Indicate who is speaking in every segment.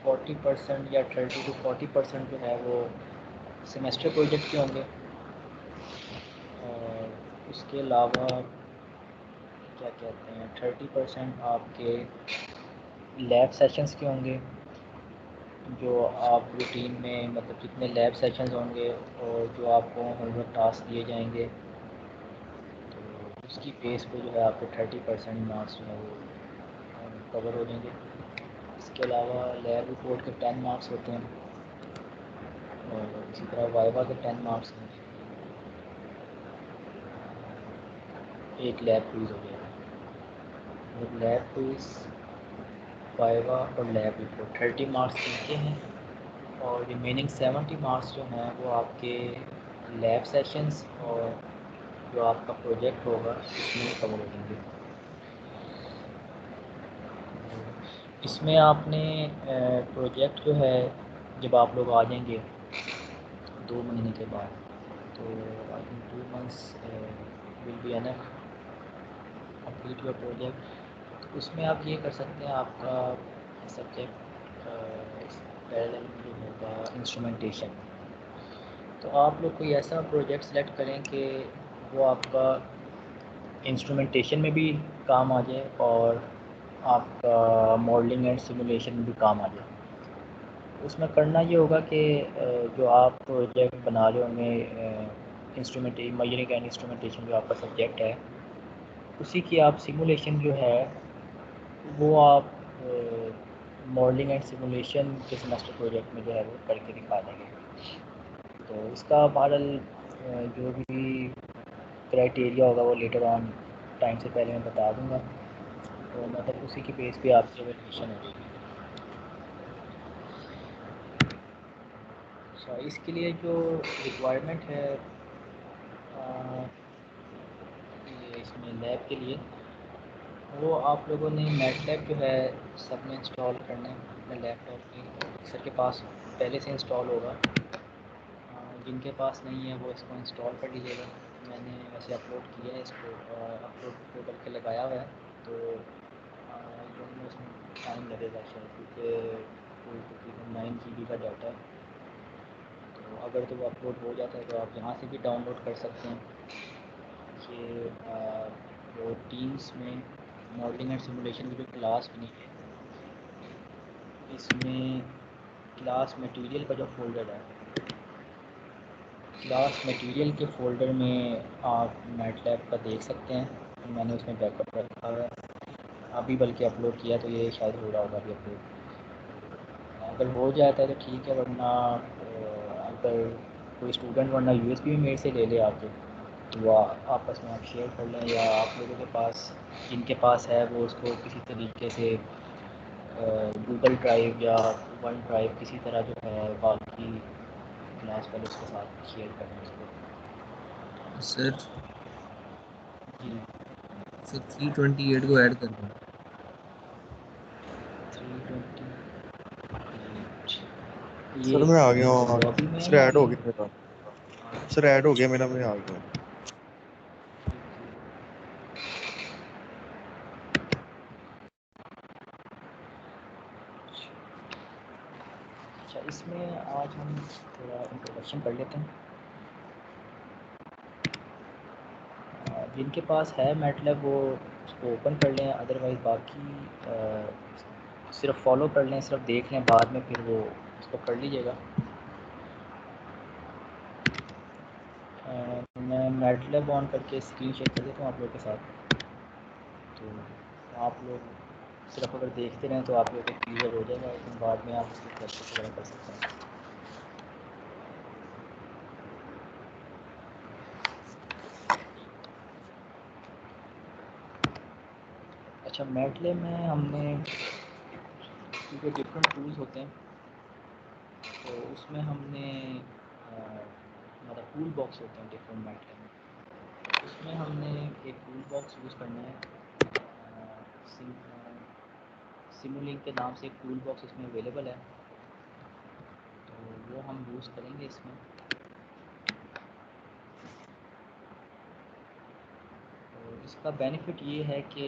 Speaker 1: 40% या 30 to 40% जो है वो सेमेस्टर प्रोजेक्ट के होंगे, और इसके अलावा क्या कहते हैं 30% आपके लैब सेशंस के होंगे, जो आप रूटीन में मतलब जितने लैब सेशंस होंगे और जो आपको होमवर्क टास्क दिए जाएंगे, तो उसकी बेस पे जो है आपके 30% मार्क्स जो है वो कवर हो जाएंगे। इसके अलावा लैब रिपोर्ट के 10 मार्क्स होते हैं, और इसी तरह वाइवा के 10 मार्क्स हैं, एक लैब क्विज़ हो जाएगा। मतलब लैब क्विज़, वाइवा और लैब रिपोर्ट 30 मार्क्स इनके हैं, और रिमेनिंग 70 मार्क्स जो हैं वो आपके लैब सेशंस और जो आपका प्रोजेक्ट होगा इसमें कवर हो जाएंगे। इसमें आपने प्रोजेक्ट जो है जब आप लोग आ जाएंगे 2 महीने के बाद, तो I think 2 months will be enough complete your project. तो उसमें आप ये कर सकते हैं, आपका सब्जेक्ट पैरेलल में जो होगा इंस्ट्रूमेंटेशन, तो आप लोग कोई ऐसा प्रोजेक्ट सेलेक्ट करें कि वो आपका इंस्ट्रूमेंटेशन में भी काम आ जाए और आपका मॉडलिंग एंड सिमुलेशन में भी काम आ जाए। उसमें करना ये होगा कि जो आप प्रोजेक्ट बना रहे होंगे इंस्ट्रूमेंटेशन एंड इंस्ट्रूमेंटेशन जो आपका सब्जेक्ट है, उसी की आप सिमुलेशन जो है वो आप मॉडलिंग एंड सिमुलेशन के सेमेस्टर प्रोजेक्ट में जो है वो करके दिखा देंगे। तो इसका बहरहाल जो भी क्राइटेरिया होगा वो लेटर ऑन टाइम से पहले मैं बता दूंगा, तो मतलब उसी की बेस पे आपकी एवेल्यूएशन हो जाएगी। अच्छा, इसके लिए जो रिक्वायरमेंट है ये इसमें लैब के लिए, वो आप लोगों ने मैटलैब जो है सब में इंस्टॉल करना है अपने लैपटॉप पे। सर के पास पहले से इंस्टॉल होगा, जिनके पास नहीं है वो इसको इंस्टॉल कर लीजिएगा। मैंने वैसे अपलोड किया है इसको, अपलोड को करके लगाया हुआ है, तो उसमें टाइम लगेगा शायद, क्योंकि तकरीबन 9 GB का डाटा है। तो अगर तो वो अपलोड हो जाता है तो आप यहाँ से भी डाउनलोड कर सकते हैं। ये जो टीम्स में मॉडलिंग एंड सिमुलेशन की जो क्लास बनी है, इसमें क्लास मटेरियल का जो फोल्डर है, क्लास मटेरियल के फ़ोल्डर में आप मैटलैब का देख सकते हैं। मैंने उसमें बैकअप रखा है, अभी बल्कि अपलोड किया, तो ये शायद हो रहा होगा अभी अपलोड। अगर हो जाता है तो ठीक है, वरना अगर कोई स्टूडेंट वरना यूएसबी भी मेरे से ले ले आके, तो वो आपस में आप शेयर कर लें, या आप लोगों के पास जिनके पास है वो उसको किसी तरीके से गूगल ड्राइव या वन ड्राइव किसी तरह जो है बाकी क्लास वाले उसके साथ शेयर करें उसको।
Speaker 2: सर
Speaker 1: जी,
Speaker 2: सर 328 को ऐड कर दो।
Speaker 1: 328 ये
Speaker 3: सर मैं आ गया हूँ,
Speaker 1: लॉबी में है
Speaker 3: सर
Speaker 1: या
Speaker 3: ऐड हो गया मेरा, सर ऐड हो गया मेरा, मैं आ गया हूँ।
Speaker 1: अच्छा, इसमें आज हम थोड़ा इंट्रोडक्शन कर लेते हैं। जिनके पास है मैटलैब वो उसको ओपन कर लें, अदरवाइज़ बाकी सिर्फ फॉलो कर लें, सिर्फ देख लें, बाद में फिर वो उसको पढ़ लीजिएगा। मैं मैटलैब ऑन करके स्क्रीन शेयर कर देता हूँ आप लोगों के साथ, तो आप लोग सिर्फ अगर देखते रहें तो आप लोगों को क्लियर हो जाएगा, लेकिन बाद में आप उसकी प्रैक्टिस वगैरह कर सकते हैं। अच्छा, मैटलैब में हमने क्योंकि डिफरेंट टूल्स होते हैं, तो उसमें हमने मतलब टूल बॉक्स होते हैं डिफरेंट मैटलैब में, तो उसमें हमने एक टूल बॉक्स यूज़ करना है। सिमुलिंक के नाम से एक टूल बॉक्स इसमें अवेलेबल है, तो वो हम यूज़ करेंगे इसमें। तो इसका बेनिफिट ये है कि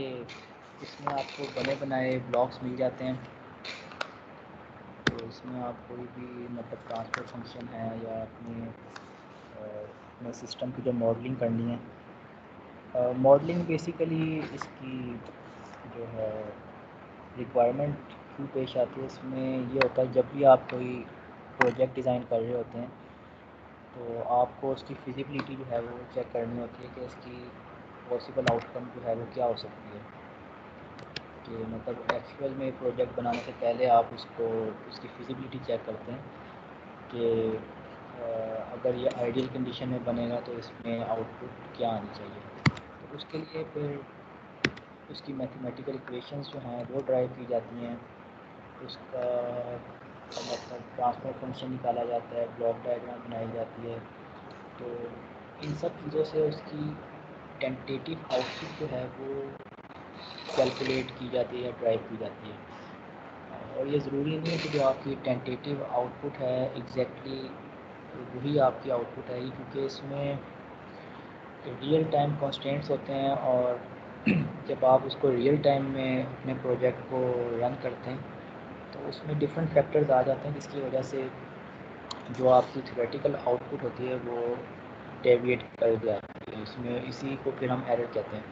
Speaker 1: इसमें आपको बने बनाए ब्लॉक्स मिल जाते हैं, तो इसमें आप कोई भी मतलब ट्रांसफर फंक्शन है या अपने सिस्टम की जो मॉडलिंग करनी है, मॉडलिंग बेसिकली इसकी जो है रिक्वायरमेंट क्यों पेश आती है, इसमें ये होता है जब भी आप कोई प्रोजेक्ट डिज़ाइन कर रहे होते हैं तो आपको उसकी फिजिबिलिटी जो है वो चेक करनी होती है कि इसकी पॉसिबल आउटकम जो है वो क्या हो सकती है। कि मतलब एक्चुअल में प्रोजेक्ट बनाने से पहले आप उसकी फिजिबिलिटी चेक करते हैं कि अगर ये आइडियल कंडीशन में बनेगा तो इसमें आउटपुट क्या आनी चाहिए। तो उसके लिए फिर उसकी मैथमेटिकल इक्वेशंस जो हैं वो ड्राइव की जाती हैं, उसका मतलब ट्रांसफर फंक्शन निकाला जाता है, ब्लॉक डायग्राम बनाई जाती है। तो इन सब चीज़ों से उसकी टेंटेटिव आउटपुट जो है वो कैलकुलेट की जाती है या ड्राइव की जाती है। और ये ज़रूरी नहीं है कि जो आपकी टेंटेटिव आउटपुट है एग्जैक्टली वही आपकी आउटपुट है, क्योंकि इसमें रियल टाइम कंस्ट्रेंट्स होते हैं और जब आप उसको रियल टाइम में अपने प्रोजेक्ट को रन करते हैं तो उसमें डिफरेंट फैक्टर्स आ जाते हैं जिसकी वजह से जो आपकी थ्योरेटिकल आउटपुट होती है वो डेविएट कर जाती है। इसमें इसी को फिर हम एरर कहते हैं।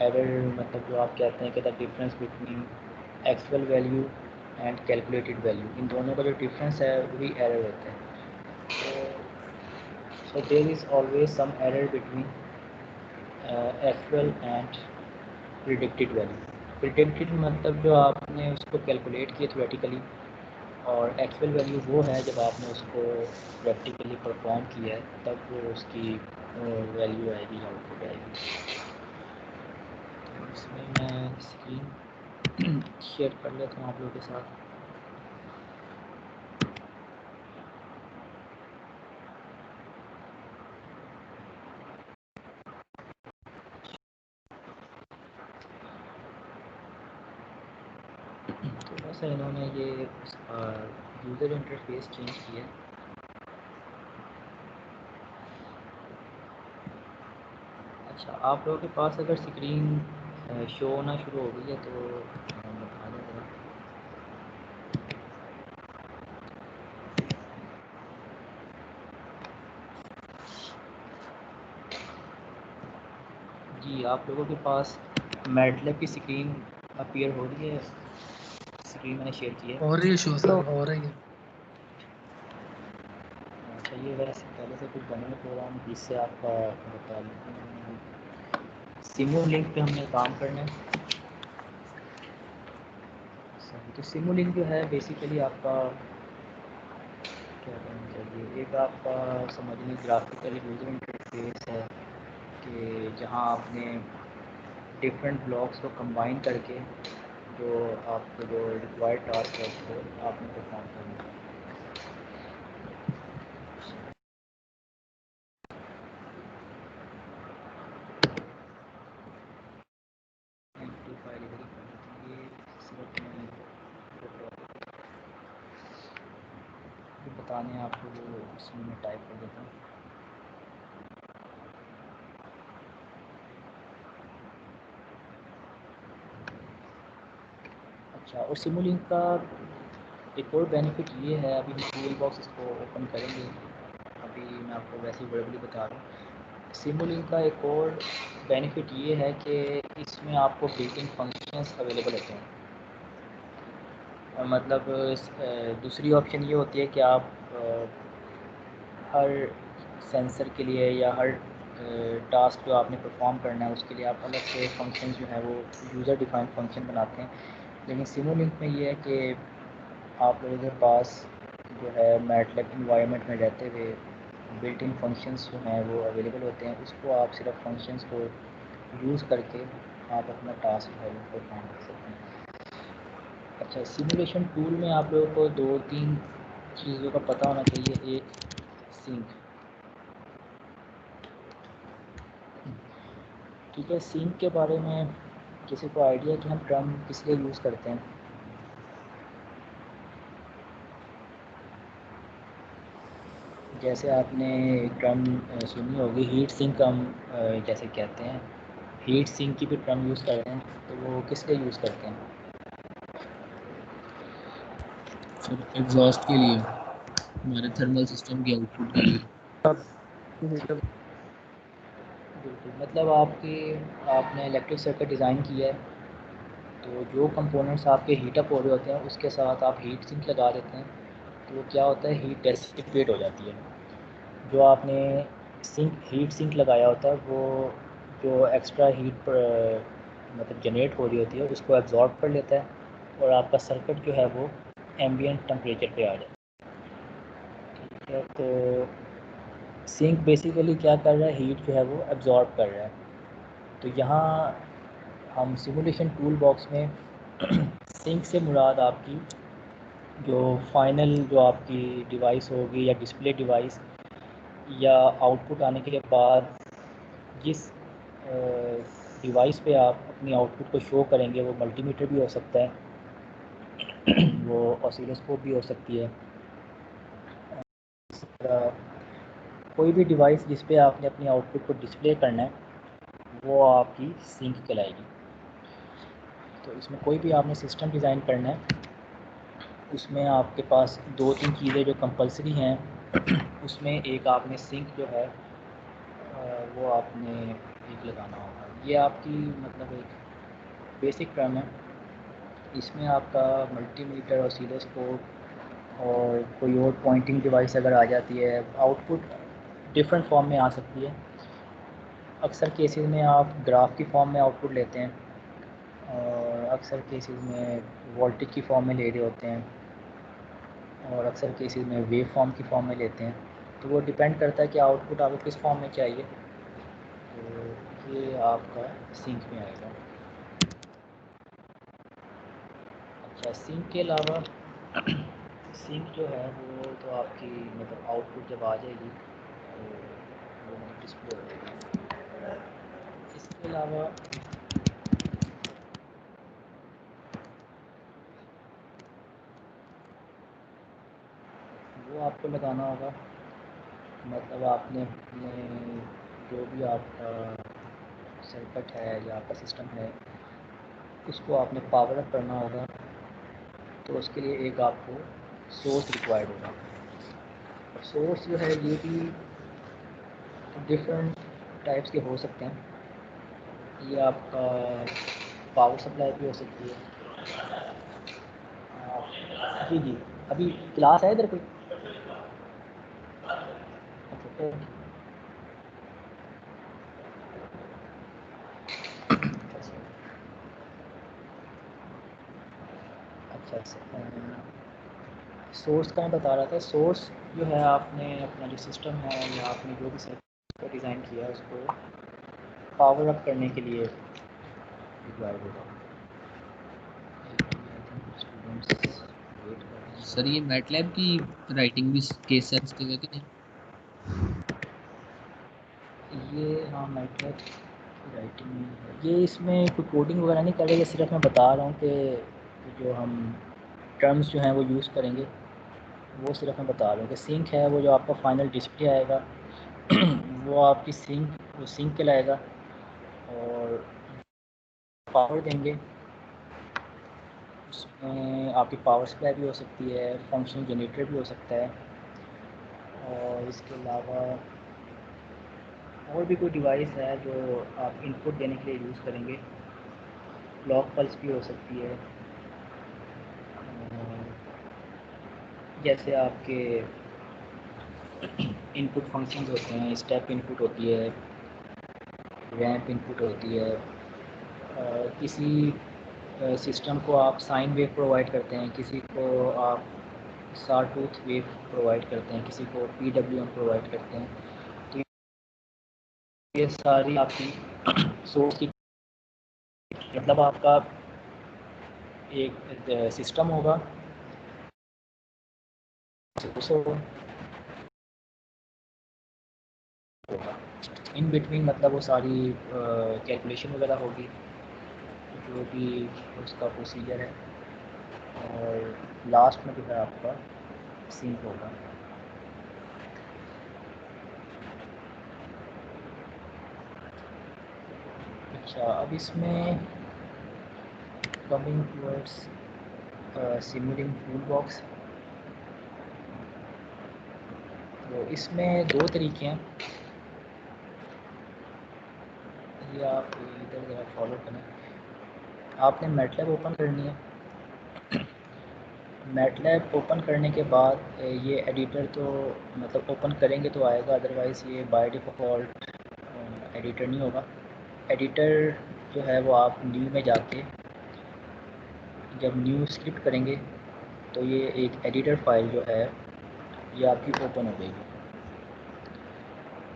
Speaker 1: एरर मतलब जो आप कहते हैं कि the difference between actual value and calculated value, इन दोनों का जो डिफरेंस है वही एरर होता है। So there is always some error between actual and predicted value. Predicted मतलब जो आपने उसको कैलकुलेट किया थ्योरेटिकली, और एक्चुअल वैल्यू वो है जब आपने उसको प्रैक्टिकली परफॉर्म किया है तब वो उसकी वैल्यू आएगी, आउटपुट आएगी। तो इसमें मैं स्क्रीन शेयर कर लेता हूँ आप लोगों के साथ। थोड़ा सा इन्होंने ये यूज़र इंटरफेस चेंज किया। अच्छा, आप लोगों के पास अगर स्क्रीन शो होना शुरू हो गई है तो बता दें ज़रा। जी, आप लोगों के पास मैटलैब की स्क्रीन अपीयर हो रही है? स्क्रीन मैंने शेयर की है।
Speaker 2: हो रही है शो सर, हो रही है।
Speaker 1: अच्छा, ये वैसे पहले से कुछ बने हुए प्रोग्राम जिससे आपका बता दें। सिमो लिंक पे हमने काम करना है। सही, तो सिमो लिंक जो है बेसिकली आपका क्या करना चाहिए, एक आपका समझ लीजिए ग्राफिकल यूज़र इंटरफेस है कि जहाँ आपने डिफरेंट ब्लॉक्स को कंबाइन करके जो आपको जो रिक्वायर्ड टास्क है उसको आपने परफॉर्म करना है। एम्पलीफायर इधर ही कर देते हैं, ये सिर्फ मैं जो बताने हैं आपको वो इसमें मैं टाइप कर देता हूँ। अच्छा, और सिमुलिंक का एक और बेनिफिट ये है, अभी हम टूल बॉक्स इसको ओपन करेंगे, अभी मैं आपको वैसे ही वर्बली बता रहा हूँ। सिमुलिंक का एक और बेनिफिट ये है कि इसमें आपको बिल्ट इन फंक्शंस अवेलेबल होते हैं। मतलब दूसरी ऑप्शन ये होती है कि आप हर सेंसर के लिए या हर टास्क जो आपने परफॉर्म करना है उसके लिए आप अलग से फंक्शन जो है वो यूज़र डिफाइंड फंक्शन बनाते हैं। लेकिन सिमुलिंक में ये है कि आप लोगों के पास जो है मैटलैब इन्वायरमेंट में रहते हुए बिल्ट इन फंक्शंस जो हैं वो अवेलेबल होते हैं, उसको आप सिर्फ फंक्शंस को यूज़ करके आप अपना टास्क जो है वो परफॉर्म कर सकते हैं। अच्छा, सिमुलेशन टूल में आप लोगों को 2-3 चीज़ों का पता होना चाहिए। एक सिंक, ठीक है। सिंक के बारे में किसी को आइडिया कि हम टर्म किस लिए यूज़ करते हैं? जैसे आपने टर्म सुनी होगी हीट सिंक, हम जैसे कहते हैं हीट सिंक की भी टर्म यूज़ करते हैं, तो वो किस लिए यूज़ करते हैं?
Speaker 2: सर एग्जॉस्ट के लिए, हमारे थर्मल सिस्टम की आउटपुट के लिए।
Speaker 1: बिल्कुल, मतलब आपने इलेक्ट्रिक सर्किट डिज़ाइन किया है, तो जो कंपोनेंट्स आपके हीट अप हो रहे होते हैं उसके साथ आप हीट सिंक लगा देते हैं, तो वो क्या होता है, हीट डिसिपेट हो जाती है। जो आपने हीट सिंक लगाया होता है वो जो एक्स्ट्रा हीट मतलब जनरेट हो रही होती है उसको एब्जॉर्ब कर लेता है और आपका सर्किट जो है वो एम्बिएंट टेम्परेचर पे आ जाता है। ठीक है, तो सिंक बेसिकली क्या कर रहा है, हीट जो है वो एब्जॉर्ब कर रहा है। तो यहाँ हम सिमुलेशन टूल बॉक्स में सिंक से मुराद आपकी जो फाइनल जो आपकी डिवाइस होगी या डिस्प्ले डिवाइस या आउटपुट आने के बाद जिस डिवाइस पे आप अपनी आउटपुट को शो करेंगे, वो मल्टीमीटर भी हो सकता है वो ऑसिलोस्कोप भी हो सकती है। कोई भी डिवाइस जिस पे आपने अपनी आउटपुट को डिस्प्ले करना है वो आपकी सिंक कहलाएगी। तो इसमें कोई भी आपने सिस्टम डिज़ाइन करना है, उसमें आपके पास 2-3 चीज़ें जो कंपलसरी हैं उसमें एक आपने सिंक जो है वो आपने एक लगाना होगा। ये आपकी मतलब एक बेसिक टर्म है। इसमें आपका मल्टीमीटर, ऑसिलोस्कोप और कोई और पॉइंटिंग डिवाइस अगर आ जाती है, आउटपुट डिफरेंट फॉर्म में आ सकती है। अक्सर केसेस में आप ग्राफ की फॉर्म में आउटपुट लेते हैं और अक्सर केसेस में वोल्टेज की फॉर्म में ले रहे होते हैं और अक्सर केसेस में वेव फॉर्म की फॉर्म में लेते हैं। तो वो डिपेंड करता है कि आउटपुट आपको किस फॉर्म में चाहिए। तो ये आपका सिंक में आएगा। अच्छा, सिंक के अलावा सिंक जो है वो तो आपकी मतलब आउटपुट जब आ जाएगी तो वो मतलब डिस्प्ले हो जाएगी। इसके अलावा वो आपको लगाना होगा, मतलब आपने अपने जो भी आपका सर्किट है या आपका सिस्टम है उसको आपने पावर अप करना होगा, तो उसके लिए एक आपको सोर्स रिक्वायर्ड होगा। सोर्स जो है ये भी डिफरेंट टाइप्स के हो सकते हैं। ये आपका पावर सप्लाई भी हो सकती है। जी जी, अभी क्लास है इधर कोई? अच्छा, अच्छा सोर्स का मैं बता रहा था। सोर्स जो है आपने अपना जो सिस्टम है या आपने जो भी सर्किट को डिज़ाइन किया है उसको पावर अप करने के लिए रिक्वायर्ड होगा। स्टूडेंट्स वेट कर रहे हैं।
Speaker 2: सर ये मैटलैब की राइटिंग भी केस सेंसिटिव है कि नहीं?
Speaker 1: ये हाँ, मैटलैब राइटिंग में है ये। इसमें कोई कोडिंग वगैरह नहीं करेंगे, सिर्फ मैं बता रहा हूँ कि जो हम टर्म्स जो हैं वो यूज़ करेंगे वो सिर्फ मैं बता रहा हूँ कि सिंक है वो जो आपका फाइनल डिस्प्ले आएगा वो आपकी सिंक कहलाएगा। और पावर देंगे, उसमें आपकी पावर सप्लाई भी हो सकती है, फंक्शन जनरेटर भी हो सकता है। और इसके अलावा और भी कोई डिवाइस है जो आप इनपुट देने के लिए यूज़ करेंगे। क्लॉक पल्स भी हो सकती है। और जैसे आपके इनपुट फंक्शंस होते हैं, स्टेप इनपुट होती है, रैंप इनपुट होती है। किसी सिस्टम को आप साइन वेव प्रोवाइड करते हैं, किसी को आप साटूथ वेव प्रोवाइड करते हैं, किसी को PWM प्रोवाइड करते हैं। तो ये सारी आपकी सोर्स की मतलब आपका एक सिस्टम होगा, सोर्स होगा, इन बिटवीन मतलब वो सारी कैलकुलेशन वगैरह होगी जो भी उसका प्रोसीजर है। और लास्ट में जो है आपका सिंक होगा। अच्छा, अब इसमें कमिंग टूवर्ड्स सिमुलिंग टूल बॉक्स। तो इसमें दो तरीके हैं, ये आप इधर ज़रा फॉलो करें। आपने मैटलैब ओपन करनी है। मैटलैब ओपन करने के बाद ये एडिटर तो मतलब ओपन करेंगे तो आएगा, अदरवाइज़ ये बाय डिफ़ॉल्ट एडिटर नहीं होगा। एडिटर जो है वो आप न्यू में जाके जब न्यू स्क्रिप्ट करेंगे तो ये एक एडिटर फाइल जो है ये आपकी ओपन हो जाएगी।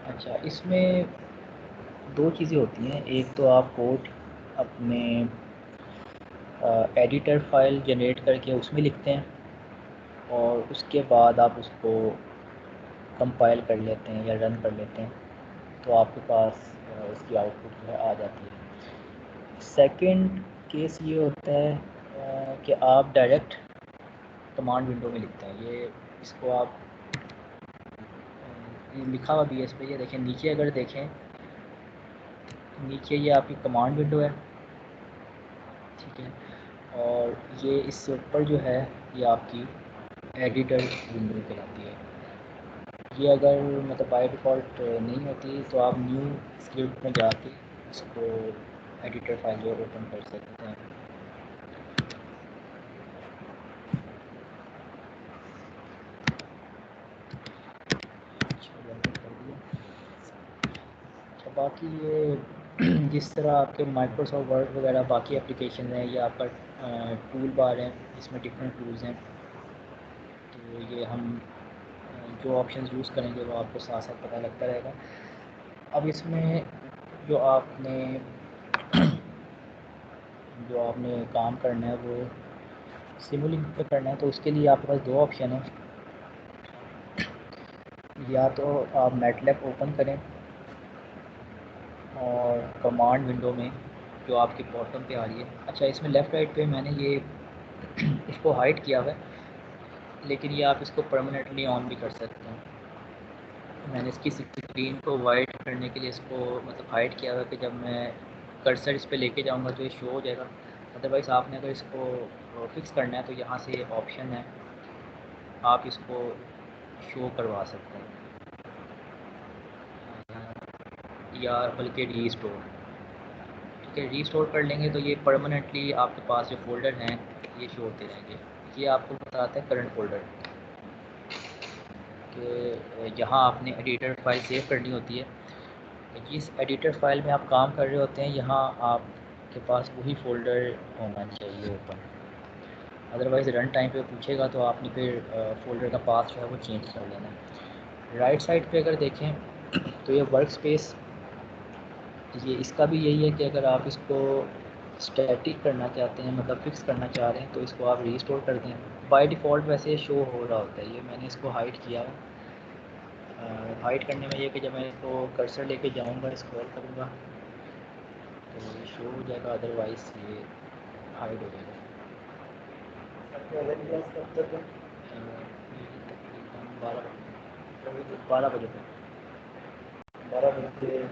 Speaker 1: अच्छा, इसमें दो चीज़ें होती हैं, एक तो आप कोड अपने एडिटर फाइल जनरेट करके उसमें लिखते हैं और उसके बाद आप उसको कंपाइल कर लेते हैं या रन कर लेते हैं तो आपके पास उसकी आउटपुट जो है आ जाती है। सेकंड केस ये होता है कि आप डायरेक्ट कमांड विंडो में लिखते हैं। ये इसको आप ये लिखा हुआ BS पे, ये देखें नीचे, अगर देखें नीचे ये आपकी कमांड विंडो है, ठीक है, और ये इससे ऊपर जो है ये आपकी एडिटर विंडो कहलाती है। ये अगर मतलब बाय डिफ़ॉल्ट नहीं होती तो आप न्यू स्क्रिप्ट में जाके इसको एडिटर फाइल जो ओपन कर सकते हैं। अच्छा, बाकी ये जिस तरह आपके माइक्रोसॉफ्ट वर्ड वगैरह बाकी एप्लीकेशन हैं, ये आपका टूल बार है, इसमें डिफरेंट टूल्स हैं, तो ये हम जो ऑप्शंस यूज़ करेंगे वो आपको साथ साथ पता लगता रहेगा। अब इसमें जो आपने जो आपने काम करना है वो सिमुलिंक पे करना है, तो उसके लिए आपके पास दो ऑप्शन है। या तो आप मैटलैब ओपन करें और कमांड विंडो में जो आपके बॉटम पे आ रही है, अच्छा इसमें लेफ़्ट राइट पे मैंने ये इसको हाइड किया हुआ है, लेकिन ये आप इसको परमानेंटली ऑन भी कर सकते हैं। मैंने इसकी स्क्रीन को वाइट करने के लिए इसको मतलब हाइड किया हुआ है कि जब मैं कर्सर इस पे लेके जाऊंगा तो ये शो हो जाएगा। अदरवाइज़ आपने अगर इसको फिक्स करना है तो यहाँ से ऑप्शन है, आप इसको शो करवा सकते हैं या बल्कि रीस्टोर, ठीक है, रीस्टोर कर लेंगे तो ये परमानेंटली आपके पास जो फ़ोल्डर हैं ये शो होते रहेंगे। ये आपको बताता है करंट फ़ोल्डर कि जहाँ आपने एडिटर फाइल सेव करनी होती है, जिस एडिटर फाइल में आप काम कर रहे होते हैं यहाँ आपके पास वही फ़ोल्डर होना चाहिए ओपन। अदरवाइज़ रन टाइम पे पूछेगा तो आपने फिर फ़ोल्डर का पाथ जो है वो चेंज कर लेना है। राइट साइड पे अगर देखें तो ये वर्क स्पेस, ये इसका भी यही है कि अगर आप इसको स्टैटिक करना चाहते हैं मतलब फिक्स करना चाह रहे हैं तो इसको आप रीस्टोर कर दें। बाय डिफ़ॉल्ट वैसे शो हो रहा होता है, ये मैंने इसको हाइड किया है। हाइड करने में ये कि जब मैं इसको कर्सर लेके जाऊंगा स्क्रॉल करूंगा तो ये शो हो जाएगा, अदरवाइज़ ये हाइड हो जाएगा। ये तकरीबन 12 बजे तक 12 बजे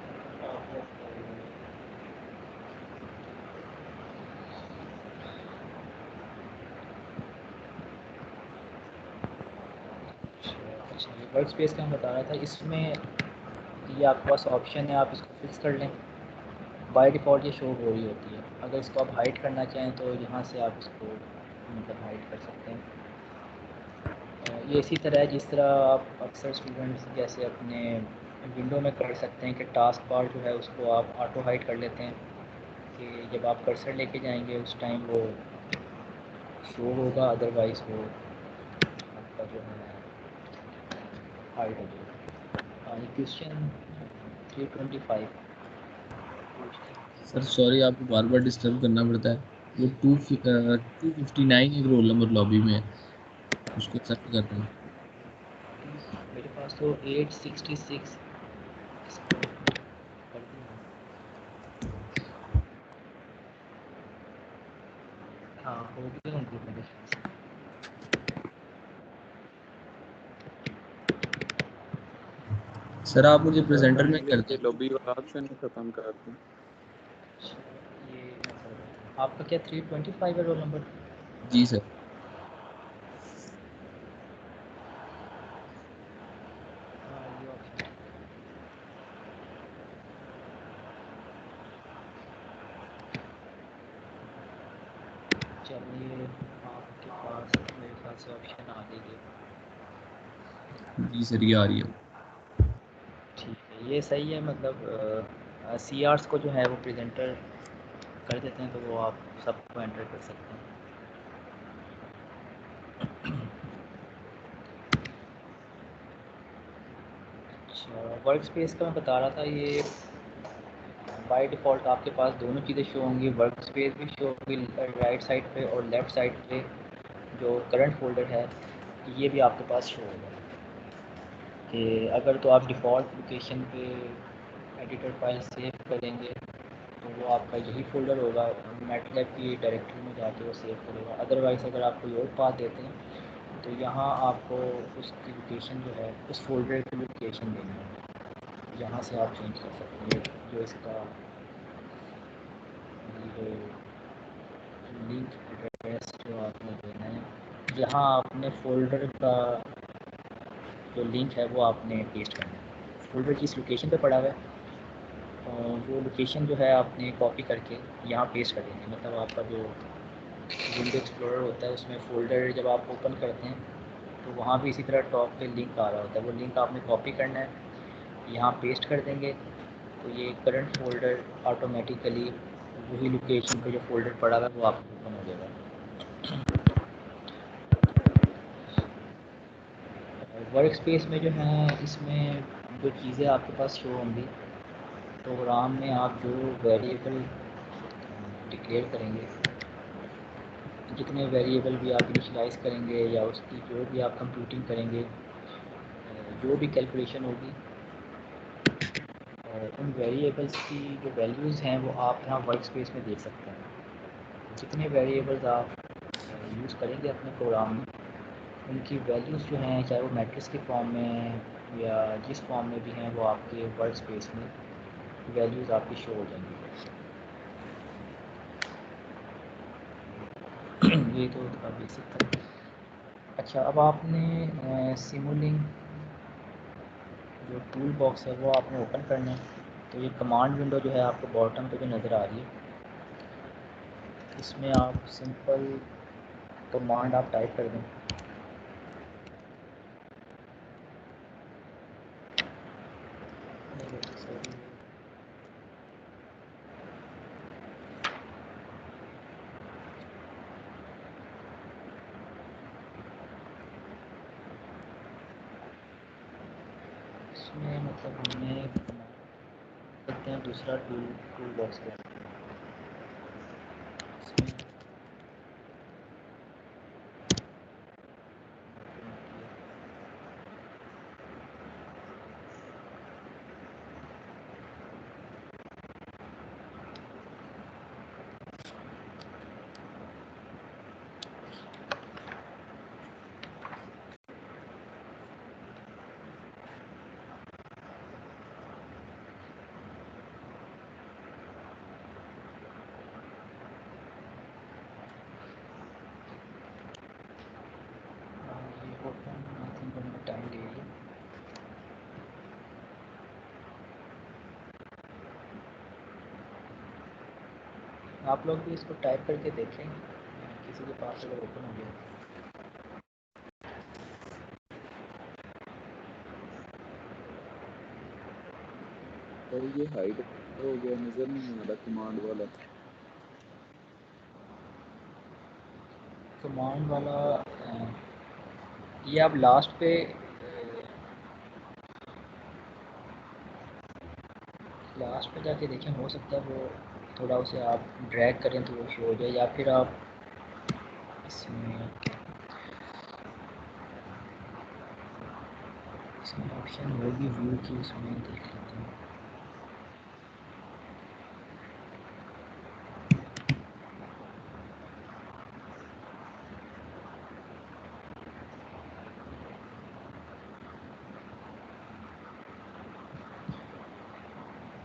Speaker 1: अच्छा, ये वर्क स्पेस का मैं बता रहा था, इसमें ये आपके पास ऑप्शन है, आप इसको फिक्स कर लें। बाय डिफ़ॉल्ट ये शो हो रही होती है, अगर इसको आप हाइड करना चाहें तो यहाँ से आप इसको मतलब हाइड कर सकते हैं। ये इसी तरह है जिस तरह आप अक्सर स्टूडेंट्स जैसे अपने विंडो में कर सकते हैं कि टास्क बार जो है उसको आप ऑटो हाइड कर लेते हैं कि जब आप कर्सर लेके जाएंगे उस टाइम वो शो होगा, अदरवाइज़ वो आपका जो है हाइड हो जाएगा। हाँ, ये क्वेश्चन 325 पूछते हैं।
Speaker 2: सर सॉरी, आपको बार बार डिस्टर्ब करना पड़ता है। वो 259 एक रोल नंबर लॉबी में है, उसको एक्सेप्ट कर रहे हैं।
Speaker 1: मेरे पास तो 866 इसको कर दूँगा। हाँ, हो गया उनको मेरे ख्याल से।
Speaker 2: सर आप मुझे
Speaker 4: सर
Speaker 2: प्रेजेंटर में
Speaker 4: काइंडली
Speaker 2: कर
Speaker 4: ये
Speaker 2: दें।
Speaker 4: लॉबी वाला ऑप्शन खत्म कर दें।
Speaker 1: ये मैं कर देता हूँ। आपका क्या 325 है रोल नंबर?
Speaker 2: जी सर।
Speaker 1: यहाँ से ऑप्शन आ गई है।
Speaker 2: जी सर ये आ रही है।
Speaker 1: ठीक है, ये सही है। मतलब सी आर्स को जो है वो प्रेजेंटर कर देते हैं, तो वो आप सबको एंटर कर सकते हैं। अच्छा, वर्क स्पेस का मैं बता रहा था, ये बाय डिफ़ॉल्ट आपके पास दोनों चीज़ें शो होंगी। वर्क स्पेस भी शो होगी राइट साइड पे, और लेफ़्ट साइड पे जो करंट फ़ोल्डर है ये भी आपके पास शो होगा। कि अगर तो आप डिफ़ॉल्ट लोकेशन पे एडिटर फाइल सेव करेंगे तो वो आपका यही फ़ोल्डर होगा, मैटलैब की डायरेक्टरी में जाके वो सेव करेगा। अदरवाइज़ अगर आप कोई और पाथ देते हैं तो यहाँ आपको उसकी लोकेशन जो है उस फ़ोल्डर की लोकेशन देनी है, यहाँ से आप चेंज कर सकते हैं। जो इसका ये लिंक एड्रेस जो आपने देना है, यहाँ आपने फ़ोल्डर का जो लिंक है वो आपने पेस्ट करना है। फ़ोल्डर जिस लोकेशन पे पड़ा हुआ है वो लोकेशन जो है आपने कॉपी करके यहाँ पेस्ट कर देंगे। मतलब आपका जो विंडो एक्सप्लोरर होता है उसमें फ़ोल्डर जब आप ओपन करते हैं तो वहाँ भी इसी तरह टॉप पे लिंक आ रहा होता है, वो लिंक आपने कॉपी करना है, यहाँ पेस्ट कर देंगे तो ये करंट फ़ोल्डर ऑटोमेटिकली वही लोकेशन पे जो फ़ोल्डर पड़ा हुआ है वो आपको ओपन हो जाएगा। वर्क स्पेस में जो है इसमें जो चीज़ें आपके पास शो होंगी, प्रोग्राम में आप जो वेरिएबल डिक्लेयर करेंगे, जितने वेरिएबल भी आप इनिशलाइज़ करेंगे या उसकी जो भी आप कंप्यूटिंग करेंगे, जो भी कैलकुलेशन होगी, उन वेरिएबल्स की जो वैल्यूज़ हैं वो आप यहाँ वर्क स्पेस में देख सकते हैं। जितने वेरिएबल्स आप यूज़ करेंगे अपने प्रोग्राम में उनकी वैल्यूज़ जो हैं, चाहे वो मैट्रिक्स के फॉर्म में या जिस फॉर्म में भी हैं, वो आपके वर्क स्पेस में वैल्यूज़ आपकी शो हो जाएंगी। ये तो बेसिक था। अच्छा, अब आपने सिमुलिंक जो टूल बॉक्स है वो आपने ओपन करना है। तो ये कमांड विंडो जो है आपको बॉटम पे जो नज़र आ रही है, इसमें आप सिंपल कमांड आप टाइप कर दें। इसमें मतलब हमने करते हैं दूसरा टूल बॉक्स का। इसमें ये ओपन आई थिंक हमने टाइम ले लिया। आप लोग भी इसको टाइप करके देखें, किसी के पास अगर ओपन हो गया।
Speaker 4: सर ये हाइड हो गया, नजर नहीं आ रहा कमांड वाला।
Speaker 1: कमांड वाला ये आप लास्ट पे जाके देखें, हो सकता है वो थोड़ा उसे आप ड्रैग करें तो वो शो हो जाए, या फिर आप इसमें इसमें ऑप्शन होगी व्यू की, उसमें देख लेते हैं।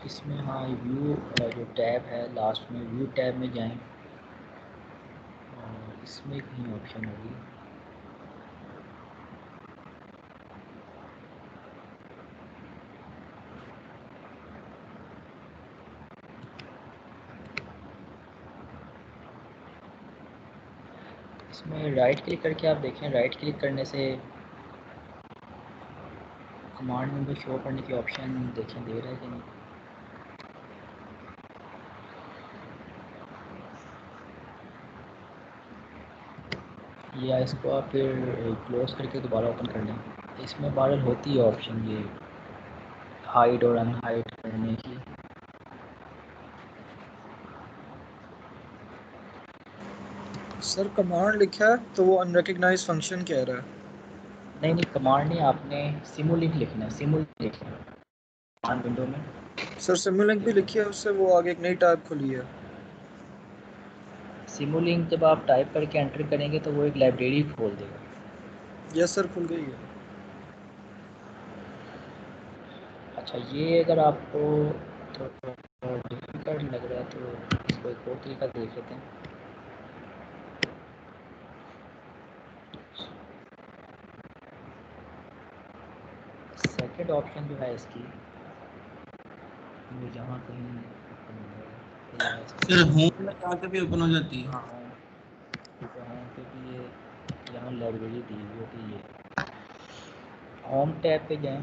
Speaker 1: इसमें हाँ व्यू जो टैब है लास्ट में, व्यू टैब में जाएं और इसमें कहीं ऑप्शन होगी। इसमें राइट क्लिक करके आप देखें, राइट क्लिक करने से कमांड में भी शो करने की ऑप्शन देखें दे रहा है कि नहीं। या इसको आप फिर क्लोज करके दोबारा ओपन कर लें। इसमें बाहर होती है ऑप्शन ये हाइड और अनहाइड करने की।
Speaker 5: सर कमांड लिखा है तो वो अनरिकग्नाइज्ड फंक्शन कह रहा है।
Speaker 1: नहीं नहीं, कमांड नहीं, आपने सिमुलिंक लिखना है, सिमुलिंक लिखना है कमांड विंडो में।
Speaker 5: सर सिमुलिंक भी लिखी है, उससे वो आगे एक नई टैब खुली है।
Speaker 1: सिमुलिंक जब आप टाइप करके एंटर करेंगे तो वो एक लाइब्रेरी खोल देगा।
Speaker 5: यस सर खुल गई है।
Speaker 1: अच्छा, ये अगर आपको थोड़ा डिफिकल्ट लग रहा है तो इसको एक और तरीका देख लेते हैं। सेकेंड ऑप्शन जो है इसकी, ये जहाँ कहीं open हो गया,
Speaker 2: सर होम में जाकर भी ओपन हो जाती है।
Speaker 1: हाँ होम पे भी ये यहाँ लाइब्रेरी दी हुई होती है। होम टैब पे जाएं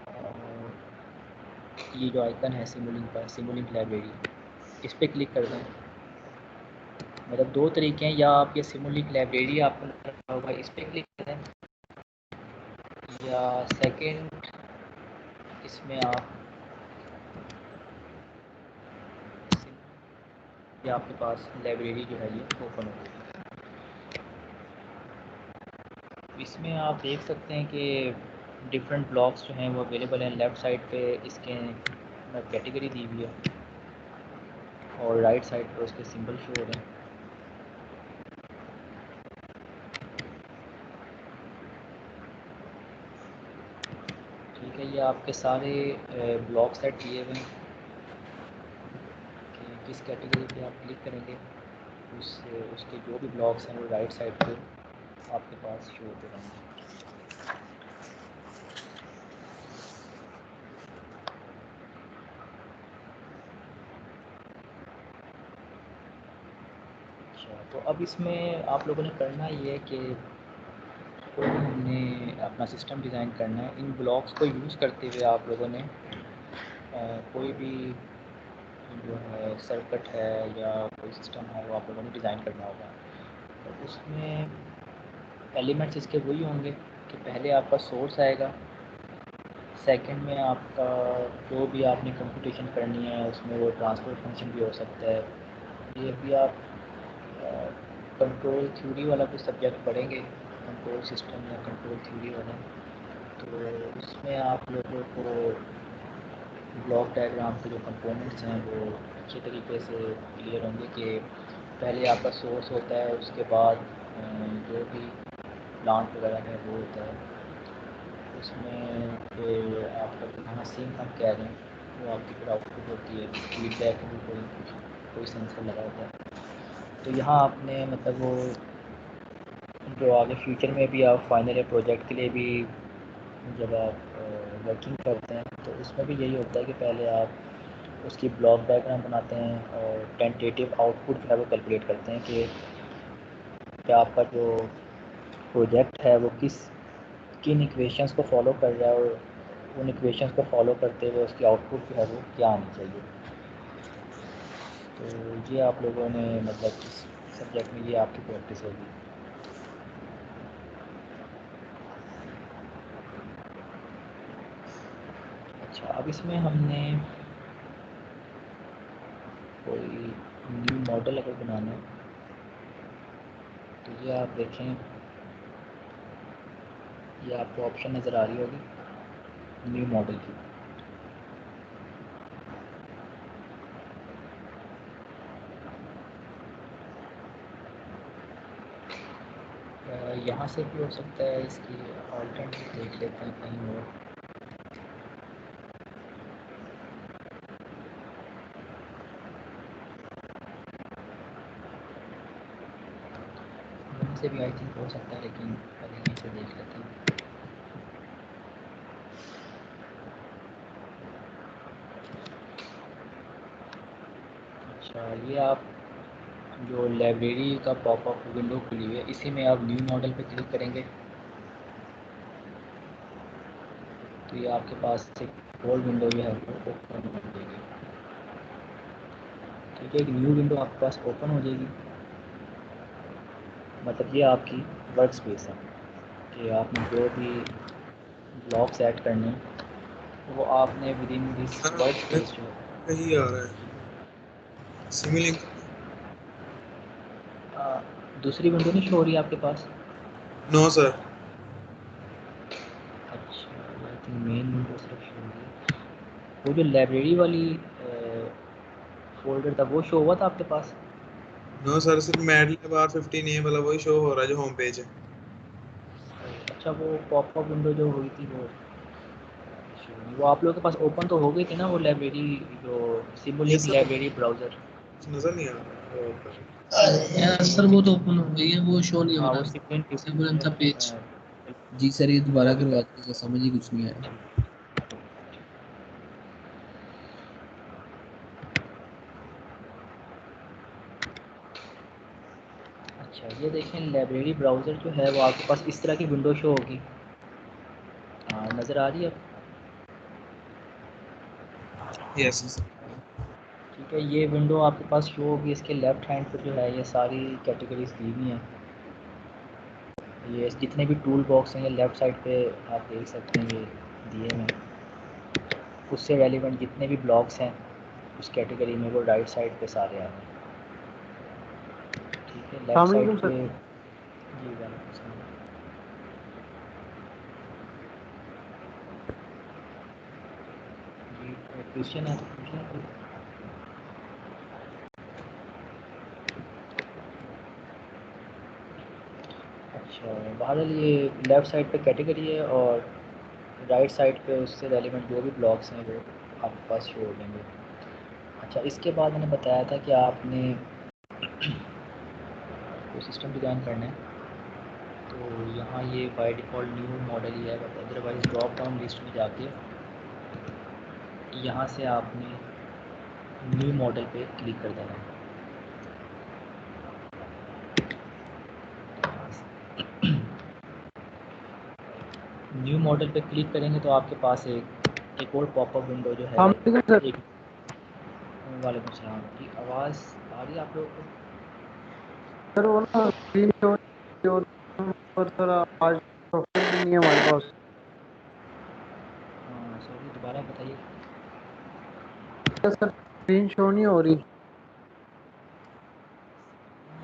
Speaker 1: और ये जो आइकन है सिमुलिंक का, सिमुलिंक लाइब्रेरी, इस पर क्लिक कर दें। मतलब दो तरीके हैं, या आप ये सिमुलिंक लाइब्रेरी आपको लगा होगा इस पर क्लिक करें, या सेकंड इसमें आप या आपके पास लाइब्रेरी जो है ये ओपन होगी। इसमें आप देख सकते हैं कि डिफरेंट ब्लॉक्स जो हैं वो अवेलेबल हैं। लेफ़्ट साइड पे इसके कैटेगरी दी हुई है और राइट साइड पे उसके सिंबल शो हो रहे हैं। ठीक है, ये आपके सारे ब्लॉक सेट किए हुए हैं कि किस कैटेगरी पे आप क्लिक करेंगे उसके जो भी ब्लॉक्स हैं वो राइट साइड पे आपके पास शो होते रहेंगे। अच्छा, तो अब इसमें आप लोगों ने करना ये है कि कोई भी हमने अपना सिस्टम डिज़ाइन करना है, इन ब्लॉक्स को यूज़ करते हुए आप लोगों ने कोई भी जो है सर्किट है या कोई सिस्टम है वो आप लोगों ने डिज़ाइन करना होगा। तो उसमें एलिमेंट्स इसके वही होंगे कि पहले आपका सोर्स आएगा, सेकंड में आपका जो भी आपने कंप्यूटेशन करनी है उसमें वो ट्रांसफर फंक्शन भी हो सकता है। ये भी आप कंट्रोल थ्योरी वाला भी सब्जेक्ट पढ़ेंगे, कंट्रोल सिस्टम या कंट्रोल थ्योरी वाला, तो उसमें आप लोगों को ब्लॉक डायग्राम के जो कंपोनेंट्स हैं वो अच्छे तरीके से क्लियर होंगे कि पहले आपका सोर्स होता है, उसके बाद जो भी प्लांट वगैरह है वो होता है, उसमें फिर आपका जहाँ सिंक हम कह रहे हैं वो आपकी फिर आउटपुट होती है, फीडबैक में कोई सेंसर लगा होता है। तो यहाँ आपने मतलब वो जो आगे फ्यूचर में भी आप फाइनल या प्रोजेक्ट के लिए भी जब आप वर्किंग करते हैं तो उसमें भी यही होता है कि पहले आप उसकी ब्लॉक डायग्राम बनाते हैं और टेंटेटिव आउटपुट जो है वो कैलकुलेट करते हैं कि आपका जो प्रोजेक्ट है वो किन इक्वेशंस को फॉलो कर रहा है और उन इक्वेशंस को फॉलो करते हुए उसकी आउटपुट जो है वो क्या आनी चाहिए। तो ये आप लोगों ने मतलब इस सब्जेक्ट में ये आपकी प्रैक्टिस होगी। अच्छा, अब इसमें हमने कोई न्यू मॉडल अगर बनाना है तो ये आप देखें, ये आपको ऑप्शन नज़र आ रही होगी न्यू मॉडल की। यहाँ से भी हो सकता है, इसकी ऑल्टरनेटिव देख लेते हैं कहीं और। यहाँ से भी आई थिंक हो सकता है, लेकिन पहले यहीं से देख लेते हैं। अच्छा, ये आप जो लाइब्रेरी का पॉपअप विंडो खुली हुई है, इसी में आप न्यू मॉडल पे क्लिक करेंगे तो ये आपके पास एक ओल्ड विंडो जो है वो ओपन हो जाएगी। ठीक है, एक न्यू विंडो आपके पास ओपन हो जाएगी। मतलब ये आपकी वर्क स्पेस है कि आपने जो भी ब्लॉक्स ऐड करने वो आपने with in this
Speaker 5: sir
Speaker 1: work space जो है।
Speaker 5: कहीं आ रहा है सिमिलिंक।
Speaker 1: दूसरी विंडो नहीं शो हो रही है आपके पास?
Speaker 5: No sir.
Speaker 1: अच्छा, आई थिंक मेन विंडो सिर्फ शो हो रही है। वो जो लाइब्रेरी वाली फोल्डर था वो शो हुआ था आपके पास?
Speaker 5: नो सर, सिर्फ मैटलैब R15 ये वाला वही शो हो रहा है जो होम पेज है।
Speaker 1: अच्छा, वो पॉपअप विंडो जो हुई थी वो show नहीं। वो आप लोगों के पास ओपन तो हो गई थी ना वो लाइब्रेरी, जो
Speaker 5: ये
Speaker 1: सिमुलिंक
Speaker 5: सर
Speaker 1: लाइब्रेरी ब्राउज़र?
Speaker 5: नजर नहीं आ रहा वो ऊपर।
Speaker 2: यार सर वो तो ओपन हो गई है, वो शो नहीं हो
Speaker 1: हाँ, वो
Speaker 2: रहा
Speaker 1: सिमुलिंक
Speaker 2: सिंपल सा पेज। जी सर ये दोबारा करवा दीजिए, समझ ही कुछ नहीं आया।
Speaker 1: अच्छा, ये देखें लाइब्रेरी ब्राउज़र जो है वो आपके पास इस तरह की विंडो शो होगी। नज़र आ रही है?
Speaker 5: Yes sir.
Speaker 1: ठीक है, ये विंडो आपके पास शो होगी। इसके लेफ़्ट हैंड पर जो है ये सारी कैटेगरीज दी हुई हैं। ये जितने भी टूल बॉक्स हैं ये लेफ़्ट साइड पे आप देख सकते हैं, ये दिए हुए हैं। उससे रेलिवेंट जितने भी ब्लॉक्स हैं उस कैटेगरी में वो राइट साइड पे सारे आ रहे हैं। ठीक है, लेफ़्ट साइड पे। जी वालेकुम सलाम। जी, क्वेश्चन है तो पूछें। अच्छा, बहरहाल ये लेफ़्ट साइड पे कैटेगरी है और राइट साइड पे उससे रेलिवेंट जो भी ब्लॉक्स हैं वो आपके पास शो हो जाएंगे। अच्छा, इसके बाद मैंने बताया था कि आपने कोई सिस्टम डिज़ाइन करना है तो यहाँ ये बाय डिफ़ॉल्ट न्यू मॉडल ही है, but otherwise drop down list में जाके यहाँ से आपने न्यू मॉडल पे क्लिक कर देना है। न्यू मॉडल पे क्लिक करेंगे तो आपके पास एक और पॉपअप विंडो जो है एक। वालेकुम सलाम जी, आवाज़ आ रही है आप लोगों को?
Speaker 6: सर वो ना स्क्रीन शॉट पर सर आज सॉफ्टवेयर भी नहीं है हमारे पास।
Speaker 1: हाँ सॉरी, दोबारा बताइए।
Speaker 6: सर स्क्रीन शो नहीं हो रही।
Speaker 1: ये